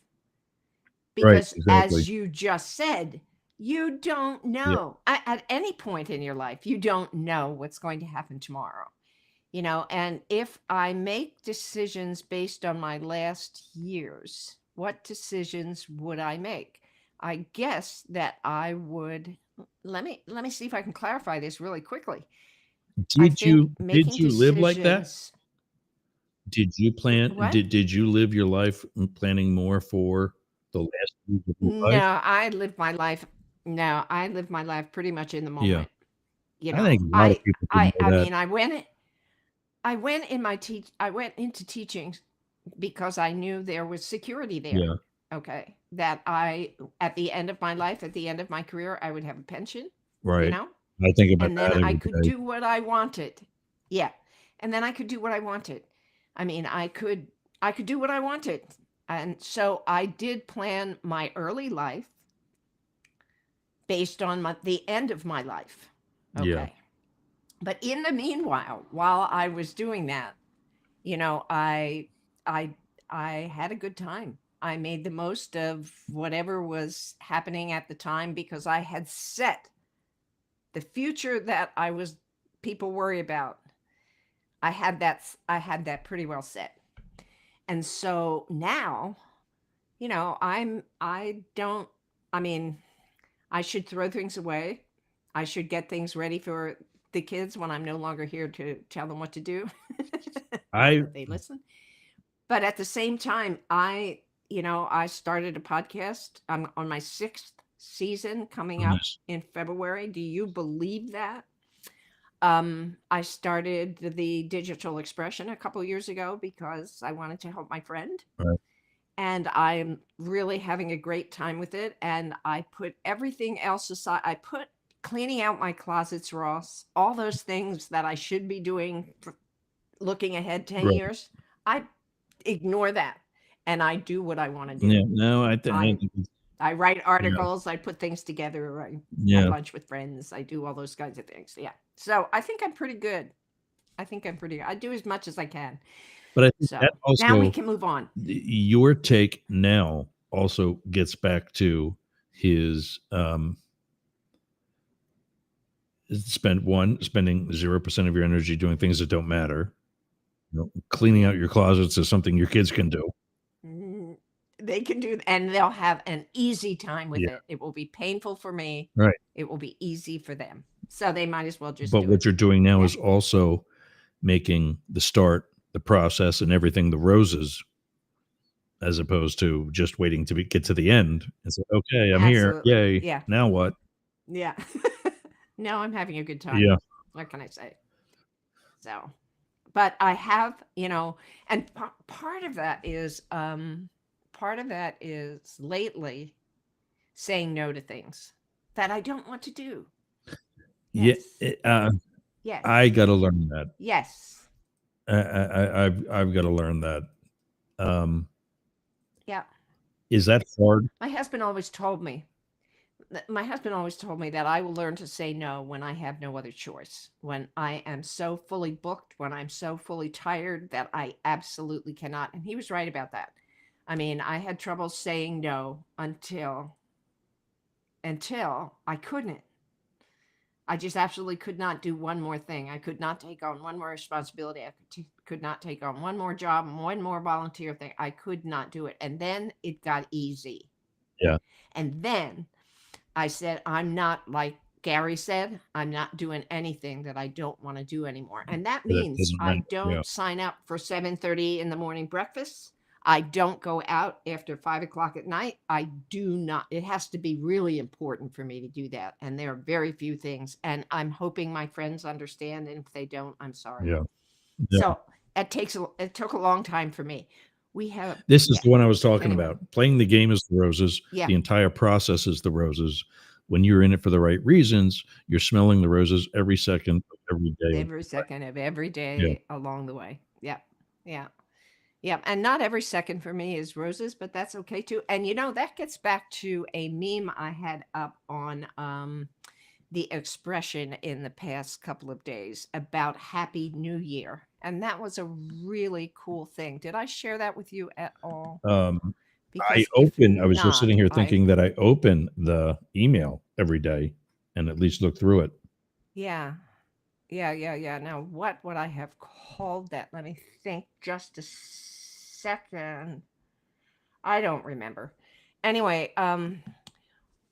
Because exactly. as you just said, you don't know at any point in your life, you don't know what's going to happen tomorrow. And if I make decisions based on my last years, what decisions would I make? I guess that I would. Let me see if I can clarify this really quickly. Did you live like that? Did you plan? What? Did you live your life planning more for the last years of your life? No, I live my life. No, I live my life pretty much in the moment. I think a lot of people can know that. mean, I went into teaching because I knew there was security there. Yeah. Okay. That at the end of my life, at the end of my career, I would have a pension. Right. I think about And that then I every could day. do what I wanted. Yeah. And then I could do what I wanted. I mean, I could do what I wanted. And so I did plan my early life based on the end of my life. Okay. Yeah. But in the meanwhile, while I was doing that, I had a good time. I made the most of whatever was happening at the time because I had set the future that people worry about. I had that pretty well set. And so now, I should throw things away. I should get things ready for the kids when I'm no longer here to tell them what to do. They listen. But at the same time, I I started a podcast. I'm on my 6th season coming up Nice. in February. Do you believe that? I started the digital expression a couple years ago because I wanted to help my friend. Right. And I'm really having a great time with it. And I put everything else aside. I put cleaning out my closets, Ross, all those things that I should be doing looking ahead 10 Right. years. I ignore that and I do what I want to do. Yeah. No, I think. I write articles. I put things together. I have lunch with friends. I do all those kinds of things. Yeah. So I think I'm pretty good. I do as much as I can. But I think that also, now we can move on. Your take now also gets back to his spending 0% of your energy doing things that don't matter. Cleaning out your closets is something your kids can do. They can do, and they'll have an easy time with it. It will be painful for me. Right. It will be easy for them. So they might as well just But do what it. you're doing now is also making the start, the process, and everything the roses, as opposed to just waiting to get to the end and say, okay, I'm Absolutely. here. Yay. Yeah. Now what? Yeah. No, I'm having a good time. Yeah. What can I say? So, but I have, and part of that is lately saying no to things that I don't want to do. Yes. Yes. I got to learn that. Yes. I've got to learn that. Yeah. Is that hard? My husband always told me that I will learn to say no when I have no other choice. When I am so fully booked, when I'm so fully tired that I absolutely cannot. And he was right about that. I mean, I had trouble saying no until I couldn't. I just absolutely could not do one more thing. I could not take on one more responsibility. I could not take on one more job, one more volunteer thing. I could not do it. And then it got easy. Yeah. And then I said, I'm not, like Gary said, I'm not doing anything that I don't want to do anymore. And that means I don't sign up for 7:30 in the morning breakfast. I don't go out after 5 o'clock at night. I do not. It has to be really important for me to do that. And there are very few things. And I'm hoping my friends understand. And if they don't, I'm sorry. Yeah. So it took a long time for me. This is the one I was talking about. Playing the game is the roses. The entire process is the roses. When you're in it for the right reasons, you're smelling the roses every second of every day. Every second of every day along the way. Yeah. Yeah. Yeah. And not every second for me is roses, but that's okay too. And that gets back to a meme I had up on the expression in the past couple of days about Happy New Year. And that was a really cool thing. Did I share that with you at all? I was just sitting here thinking that I open the email every day and at least look through it. Yeah. Now, what would I have called that? Let me think just a second. I don't remember. Anyway,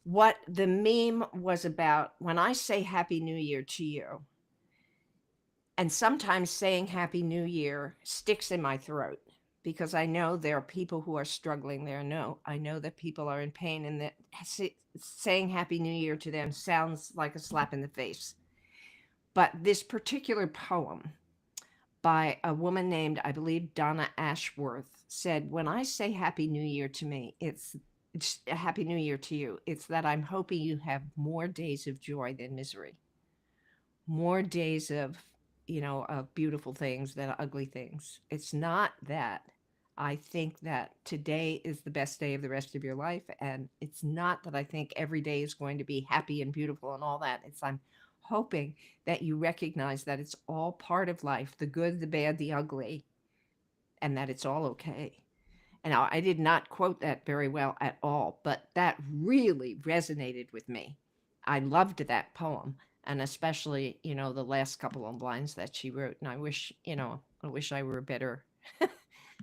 what the meme was about, when I say Happy New Year to you, and sometimes saying Happy New Year sticks in my throat because I know there are people who are struggling there. No, I know that people are in pain, and that saying Happy New Year to them sounds like a slap in the face. But this particular poem by a woman named, I believe, Donna Ashworth said, when I say Happy New Year to me, it's a Happy New Year to you. It's that I'm hoping you have more days of joy than misery. More days of beautiful things than ugly things. It's not that I think that today is the best day of the rest of your life. And it's not that I think every day is going to be happy and beautiful and all that. I'm hoping that you recognize that it's all part of life, the good, the bad, the ugly, and that it's all okay. And now, I did not quote that very well at all, but that really resonated with me. I loved that poem. And especially, the last couple of lines that she wrote. And I wish I were a better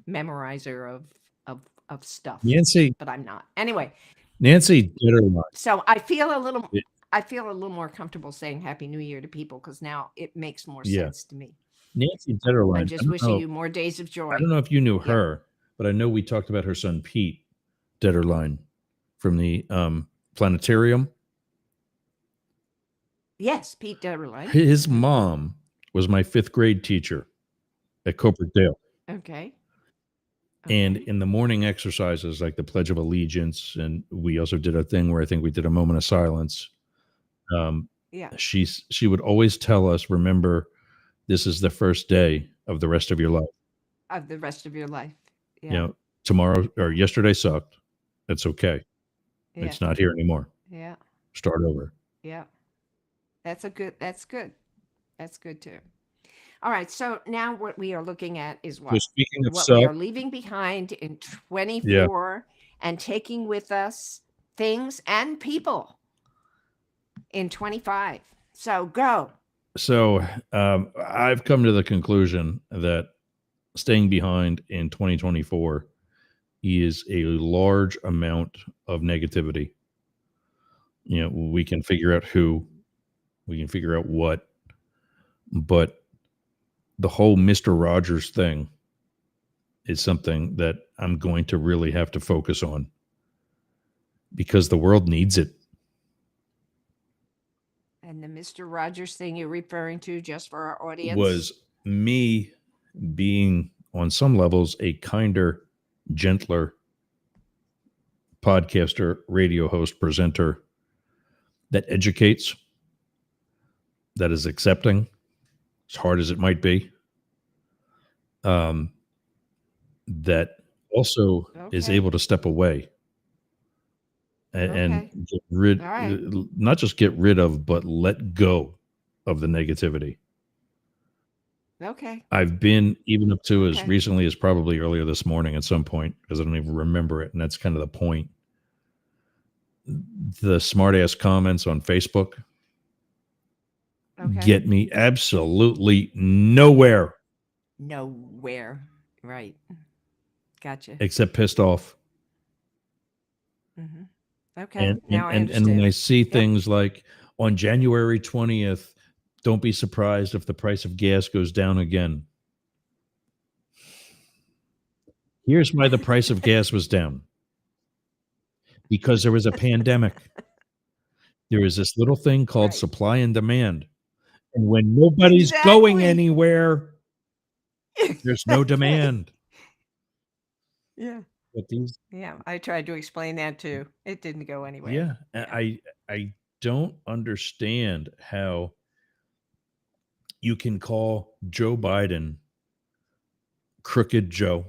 memorizer of stuff. Nancy, but I'm not. Anyway, Nancy did her line. So I feel a little more comfortable saying Happy New Year to people because now it makes more sense to me. Nancy did her line. I'm just wishing you more days of joy. I don't know if you knew her, but I know we talked about her son Pete Detterline from the planetarium. Yes, Pete Detterline. His mom was my 5th grade teacher at Copeland Dale. Okay. And Okay. in the morning exercises, like the Pledge of Allegiance, and we also did a thing where I think we did a moment of silence. Yeah. She would always tell us, remember, this is the first day of the rest of your life. Of the rest of your life. Yeah. You know, tomorrow or yesterday sucked. That's okay. Yeah. It's not here anymore. Yeah. Start over. Yeah. That's good. That's good too. All right. So now what we are looking at is So what? speaking of What we are suck, leaving behind in 24 and taking with us things and people in 25. So go. so I've come to the conclusion that staying behind in 2024 is a large amount of negativity. You know, we can figure out who, we can figure out what, but the whole Mr. Rogers thing is something that I'm going to really have to focus on because the world needs it. And the Mr. Rogers thing you're referring to, just for our audience, Was me being on some levels a kinder, gentler podcaster, radio host, presenter that educates, that is accepting, as hard as it might be, that also is Okay. able to step away and Okay. get rid, All right. not just get rid of, but let go of the negativity. Okay. I've been even up to as Okay. recently as probably earlier this morning at some point, because I don't even remember it. And that's kind of the point. The smart ass comments on Facebook Okay. get me absolutely nowhere Nowhere. Right. Gotcha. except pissed off. Mm-hmm. Okay. And Now I and when I understand. see things like on January 20th, don't be surprised if the price of gas goes down again. Here's why the price of gas was down. Because there was a pandemic. There is this little thing called Right. supply and demand. And when nobody's going Exactly. anywhere, there's no Okay. demand. Yeah. But these, Yeah. I tried to explain that too. It didn't go anywhere. yeah, Yeah. I don't understand how you can call Joe Biden crooked Joe,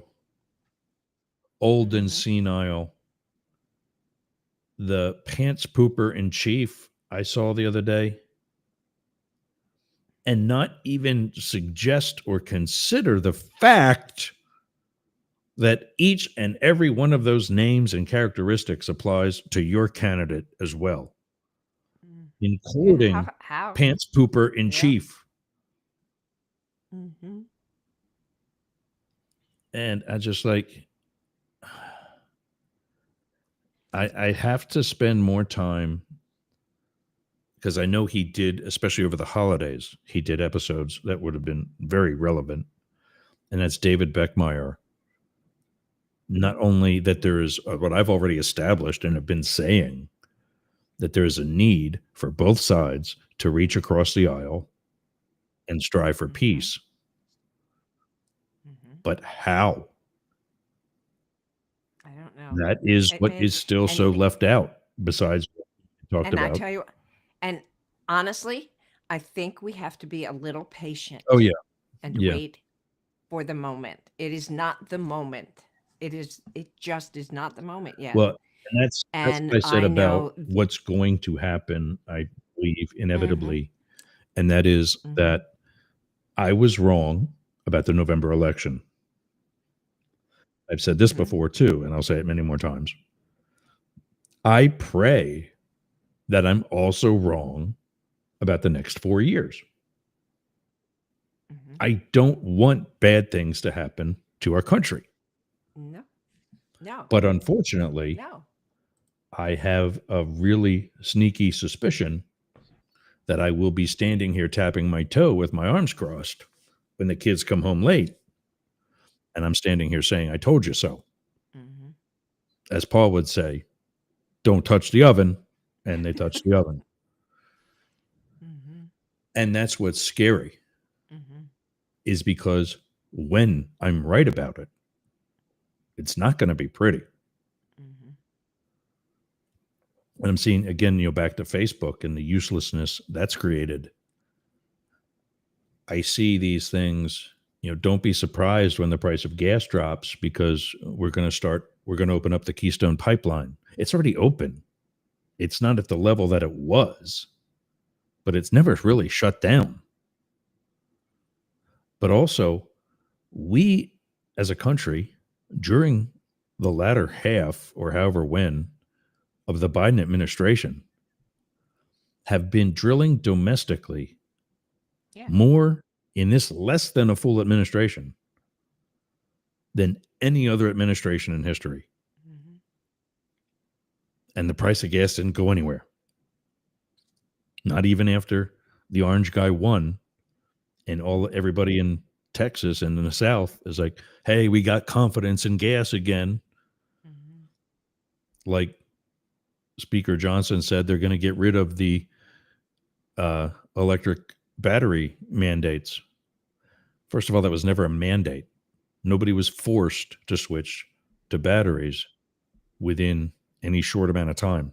old and Mm-hmm. senile, the pants pooper in chief I saw the other day, and not even suggest or consider the fact that each and every one of those names and characteristics applies to your candidate as well, Yeah. including How? pants pooper in Yeah. chief. Mm-hmm. And I just like, I have to spend more time because I know he did, especially over the holidays, he did episodes that would have been very relevant. And that's David Beckmeyer. Not only that there is what I've already established and have been saying, that there is a need for both sides to reach across the aisle and strive for Mm-hmm. peace. Mm-hmm. But how? I don't know. That is what is still so left out, besides what we talked And I about. tell you, and honestly, I think we have to be a little patient. Oh, yeah. And Yeah. wait for the moment. It is not the moment. It just is not the moment yet. Well, and that's what I said about know what's going to happen, I believe, inevitably. Mm-hmm. And that is Mm-hmm. that I was wrong about the November election. I've said this Mm-hmm. before too, and I'll say it many more times. I pray that I'm also wrong about the next 4 years. Mm-hmm. I don't want bad things to happen to our country. No. But unfortunately, No. I have a really sneaky suspicion that I will be standing here tapping my toe with my arms crossed when the kids come home late. And I'm standing here saying, I told you so. Mm-hmm. as Paul would say, don't touch the oven, and they touch the oven. Mm-hmm. And that's what's scary, Mm-hmm. is because when I'm right about it, it's not going to be pretty. Mm-hmm. And I'm seeing, again, back to Facebook and the uselessness that's created. I see these things, don't be surprised when the price of gas drops, because we're going to open up the Keystone Pipeline. It's already open. It's not at the level that it was, but it's never really shut down. But also, we as a country, during the latter half or however when of the Biden administration, have been drilling domestically Yeah. more in this less than a full administration than any other administration in history. Mm-hmm. And the price of gas didn't go anywhere. Not even after the orange guy won, and everybody in Texas and in the South is like, hey, we got confidence in gas again. Mm-hmm. Like Speaker Johnson said, they're going to get rid of the electric battery mandates. First of all, that was never a mandate. Nobody was forced to switch to batteries within any short amount of time.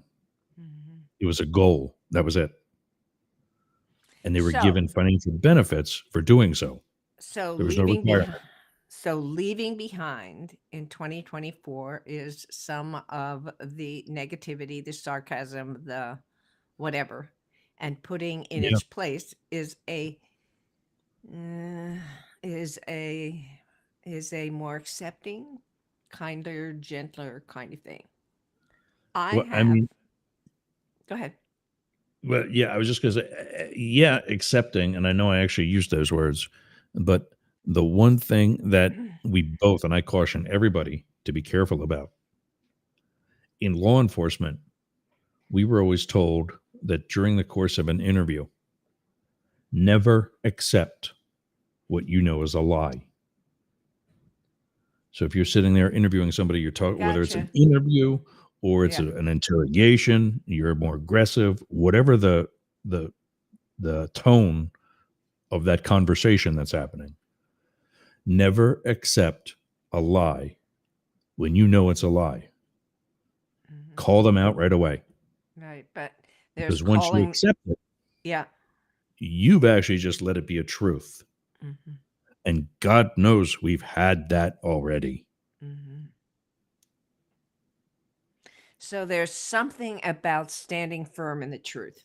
Mm-hmm. It was a goal. That was it. And they were So- given financial benefits for doing so. So There was no leaving requirement. leaving behind in 2024 is some of the negativity, the sarcasm, the whatever, and putting in Yeah. its place is a more accepting, kinder, gentler kind of thing. Well, I mean, Go ahead. well, yeah, I was just going to say, yeah, accepting, and I know I actually used those words, but the one thing that we both, and I caution everybody to be careful about, in law enforcement, we were always told that during the course of an interview, never accept what you know is a lie. So if you're sitting there interviewing somebody, you're talking, whether it's an Gotcha. interview or it's Yeah. an interrogation, you're more aggressive, whatever the tone of that conversation that's happening. Never accept a lie when you know it's a lie. Mhm. Call them out right away. Right, but there's Because once you calling. accept it, Yeah. you've actually just let it be a truth. Mm-hmm. And God knows we've had that already. Mm-hmm. So there's something about standing firm in the truth.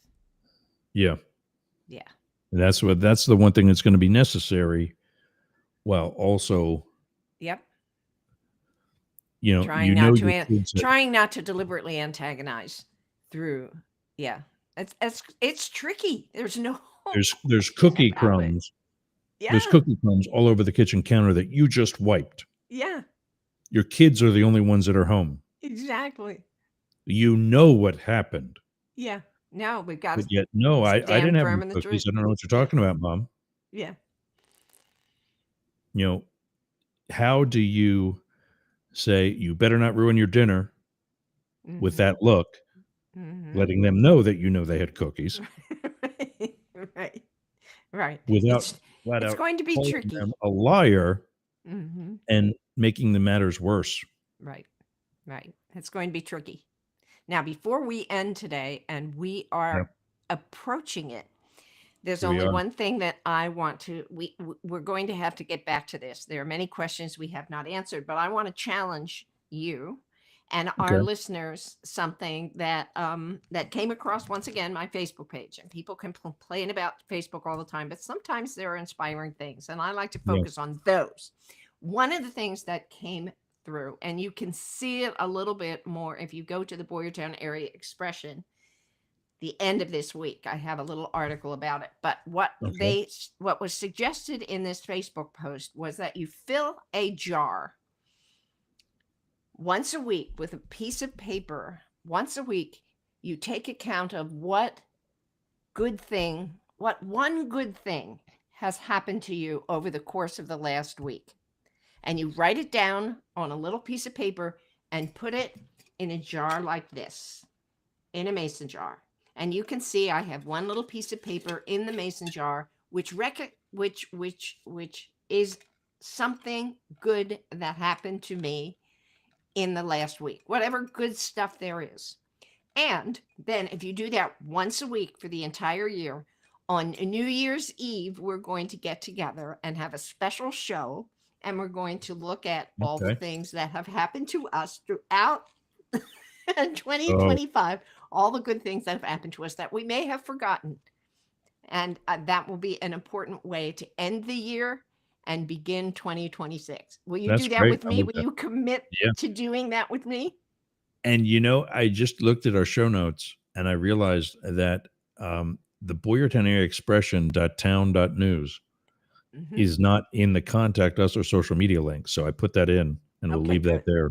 Yeah. Yeah. And that's the one thing that's going to be necessary, while also, Yep. your kids that- Trying not to deliberately antagonize through. Yeah. It's tricky. There's no there's cookie about it. crumbs. Yeah. There's cookie crumbs all over the kitchen counter that you just wiped. Yeah. Your kids are the only ones that are home. Exactly. You know what happened. Yeah. No, we've got But to yet, no, I stand didn't have firm any in the cookies. truth. I don't know what you're talking about, Mom. Yeah. How do you say, you better not ruin your dinner with Mhm. that look, Mhm. letting them know that you know they had cookies, Right. Right. without It's flat it's out going to be calling tricky. them a liar Mhm. and making the matters worse. Right. Right. It's going to be tricky. Now, before we end today, and we are approaching it, there's We only are. one thing that I want to. We're going to have to get back to this. There are many questions we have not answered, but I want to challenge you and our Okay. listeners something that that came across once again my Facebook page. And people can complain about Facebook all the time, but sometimes there are inspiring things, and I like to focus on those. One of the things that came through, and you can see it a little bit more if you go to the Boyertown Area Expression the end of this week. I have a little article about it, but what was suggested in this Facebook post was that you fill a jar once a week with a piece of paper. Once a week, you take account of what one good thing has happened to you over the course of the last week. And you write it down on a little piece of paper and put it in a jar like this, in a mason jar. And you can see I have one little piece of paper in the mason jar, which is something good that happened to me in the last week, whatever good stuff there is. And then if you do that once a week for the entire year, on New Year's Eve, we're going to get together and have a special show. And we're going to look at all the things that have happened to us throughout 2025, all the good things that have happened to us that we may have forgotten. And that will be an important way to end the year and begin 2026. Will you do that with me? Will you commit to doing that with me? And I just looked at our show notes and I realized that the Boyertown Area Expression.town.news is not in the contact us or social media link. So I put that in and we'll leave that there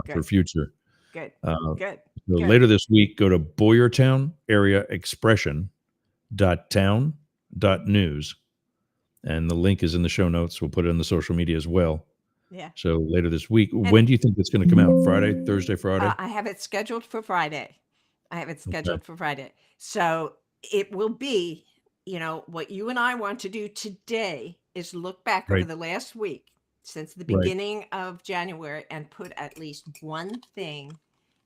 for future. Good. So later this week, go to Boyertown Area Expression.town.news. And the link is in the show notes. We'll put it in the social media as well. Yeah. So later this week, when do you think it's going to come out? Friday, Thursday, Friday? I have it scheduled for Friday. For Friday. So it will be, what you and I want to do today is look back over the last week since the beginning of January and put at least one thing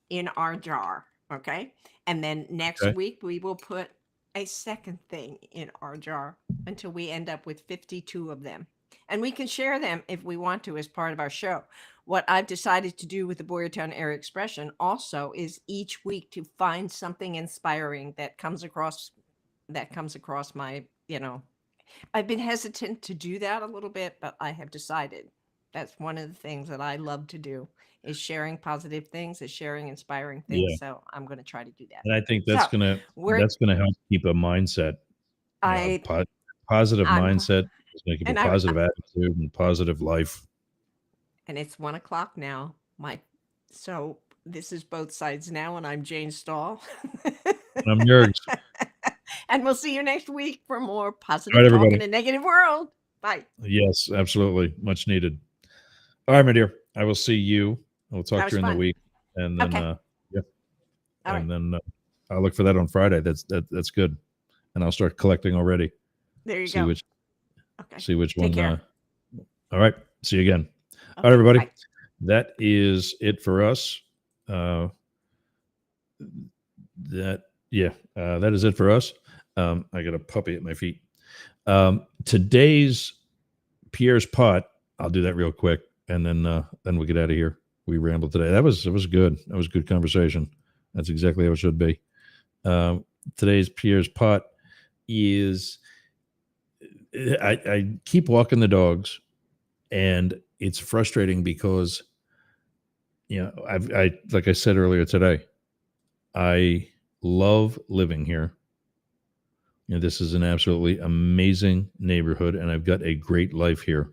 in our jar. Okay. And then next week we will put a second thing in our jar until we end up with 52 of them. And we can share them if we want to as part of our show. What I've decided to do with the Boyertown Area Expression also is each week to find something inspiring that comes across my, I've been hesitant to do that a little bit, but I have decided that's one of the things that I love to do is sharing positive things, is sharing inspiring things. Yeah. So I'm going to try to do that. And I think that's going to help keep a mindset, positive mindset. It's going to keep a positive attitude and positive life. And it's 1:00 now. So this is Both Sides Now, and I'm Jane Stahl. And I'm Yergz. And we'll see you next week for more positive talk in a negative world. Bye. Yes, absolutely. Much needed. All right, my dear. I will see you. We'll talk during the week. And then, then I'll look for that on Friday. That's good. And I'll start collecting already. There you go. See which one. All right. See you again. All right, everybody. Bye. That is it for us. That is it for us. I got a puppy at my feet. Today's Pierre's Pot. I'll do that real quick, and then we'll get out of here. We rambled today. It was good. That was good conversation. That's exactly how it should be. Today's Pierre's Pot is. I keep walking the dogs, and it's frustrating because, I like I said earlier today, I love living here. This is an absolutely amazing neighborhood, and I've got a great life here.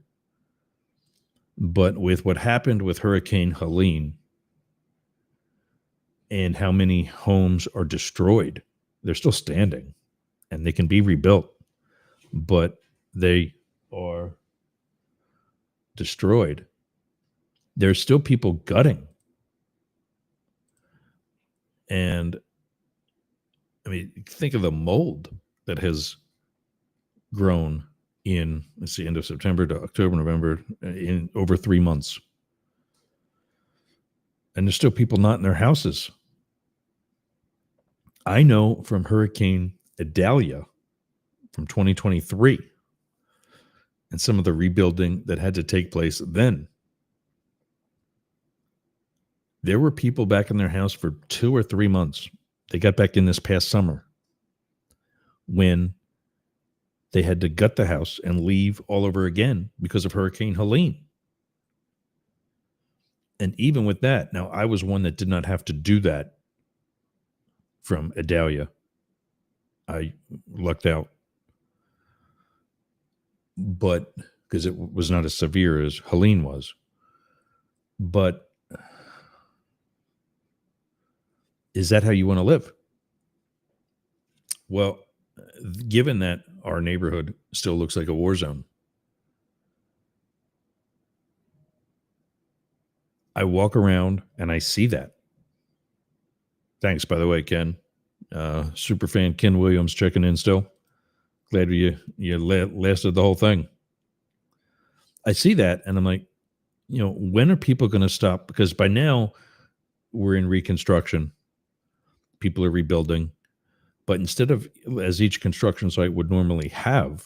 But with what happened with Hurricane Helene and how many homes are destroyed, they're still standing, and they can be rebuilt, but they are destroyed. There's still people gutting. And I mean, think of the mold that has grown in, end of September to October, November, in over 3 months. And there's still people not in their houses. I know from Hurricane Idalia from 2023 and some of the rebuilding that had to take place then. There were people back in their house for 2 or 3 months. They got back in this past summer when they had to gut the house and leave all over again because of Hurricane Helene. And even with that, now I was one that did not have to do that from Idalia. I lucked out. But because it was not as severe as Helene was. But is that how you want to live? Well, given that our neighborhood still looks like a war zone, I walk around and I see that. Thanks, by the way, Ken. Super fan Ken Williams checking in still. Glad you lasted the whole thing. I see that, and I'm like, when are people going to stop? Because by now we're in reconstruction. People are rebuilding. But instead of, as each construction site would normally have,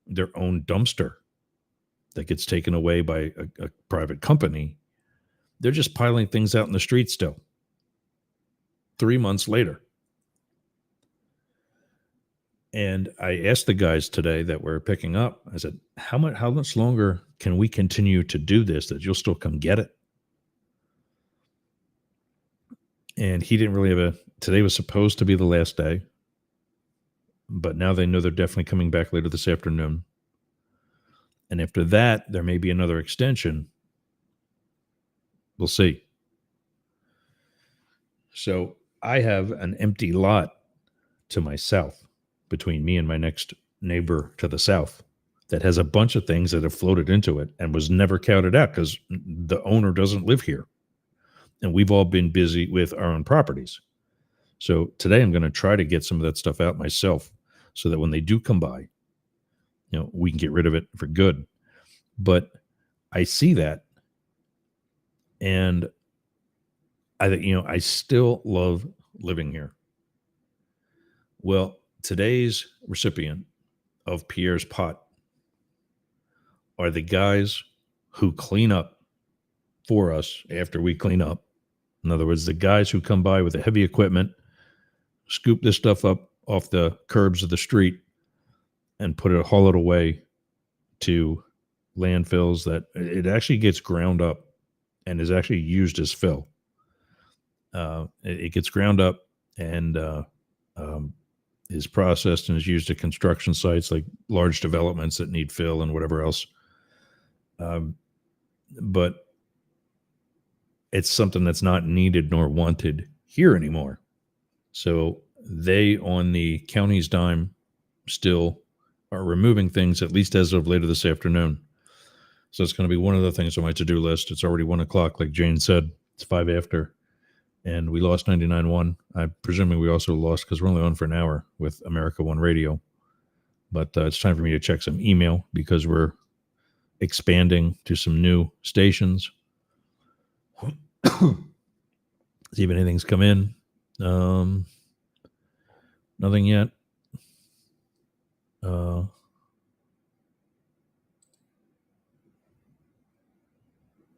their own dumpster that gets taken away by a private company, they're just piling things out in the street still. 3 months later. And I asked the guys today that we're picking up, I said, how much longer can we continue to do this that you'll still come get it? And he didn't really today was supposed to be the last day, but now they know they're definitely coming back later this afternoon. And after that, there may be another extension. We'll see. So I have an empty lot to my south between me and my next neighbor to the south that has a bunch of things that have floated into it and was never counted out because the owner doesn't live here. And we've all been busy with our own properties. So today I'm going to try to get some of that stuff out myself so that when they do come by, we can get rid of it for good. But I see that. And I think, I still love living here. Well, today's recipient of Pierre's pot are the guys who clean up for us after we clean up. In other words, the guys who come by with the heavy equipment, scoop this stuff up off the curbs of the street and haul it away to landfills that it actually gets ground up and is actually used as fill. It gets ground up and is processed and is used at construction sites like large developments that need fill and whatever else. But it's something that's not needed nor wanted here anymore. So they, on the county's dime, still are removing things, at least as of later this afternoon. So it's going to be one of the things on my to-do list. It's already 1 o'clock, like Jane said. It's 5 after. And we lost 99.1. I'm presuming we also lost because we're only on for an hour with America One Radio. But it's time for me to check some email because we're expanding to some new stations. See if anything's come in. Nothing yet.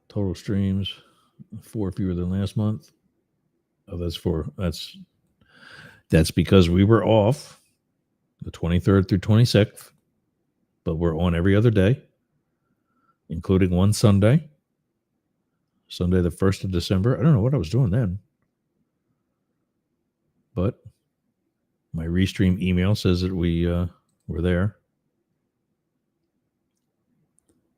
Total streams, 4 fewer than last month. Oh, that's because we were off the 23rd through 26th, but we're on every other day, including one Sunday the 1st of December. I don't know what I was doing then, but my restream email says that we were there.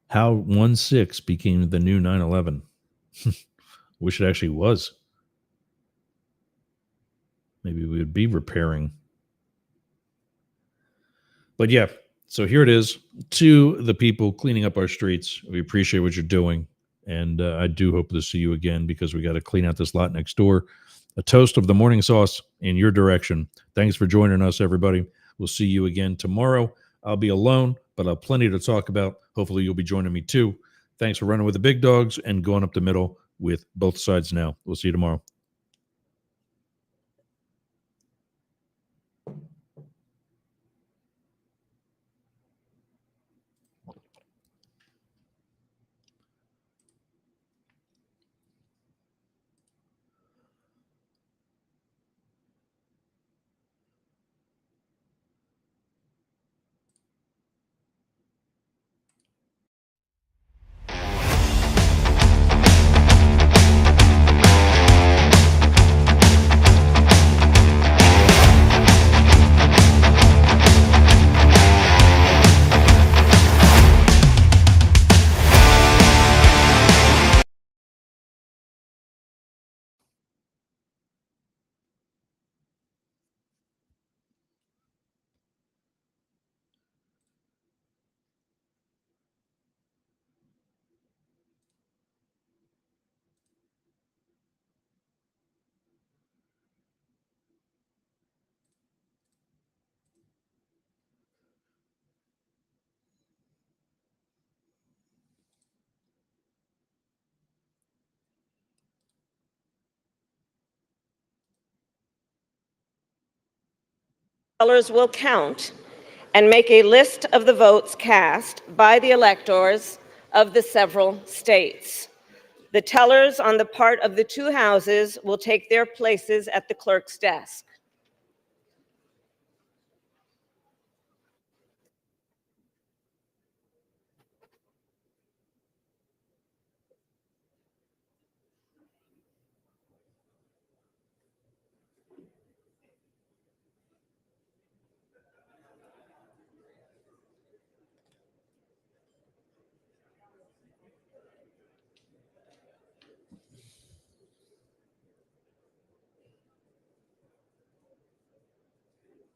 How 1/6 became the new 9/11. Wish it actually was. Maybe we would be repairing. But yeah, so here it is. To the people cleaning up our streets, we appreciate what you're doing. And I do hope to see you again because we got to clean out this lot next door. A toast of the morning sauce in your direction. Thanks for joining us, everybody. We'll see you again tomorrow. I'll be alone, but I'll have plenty to talk about. Hopefully you'll be joining me too. Thanks for running with the big dogs and going up the middle with both sides now. We'll see you tomorrow. tellers will count and make a list of the votes cast by the electors of the several states. The tellers on the part of the two houses will take their places at the clerk's desk.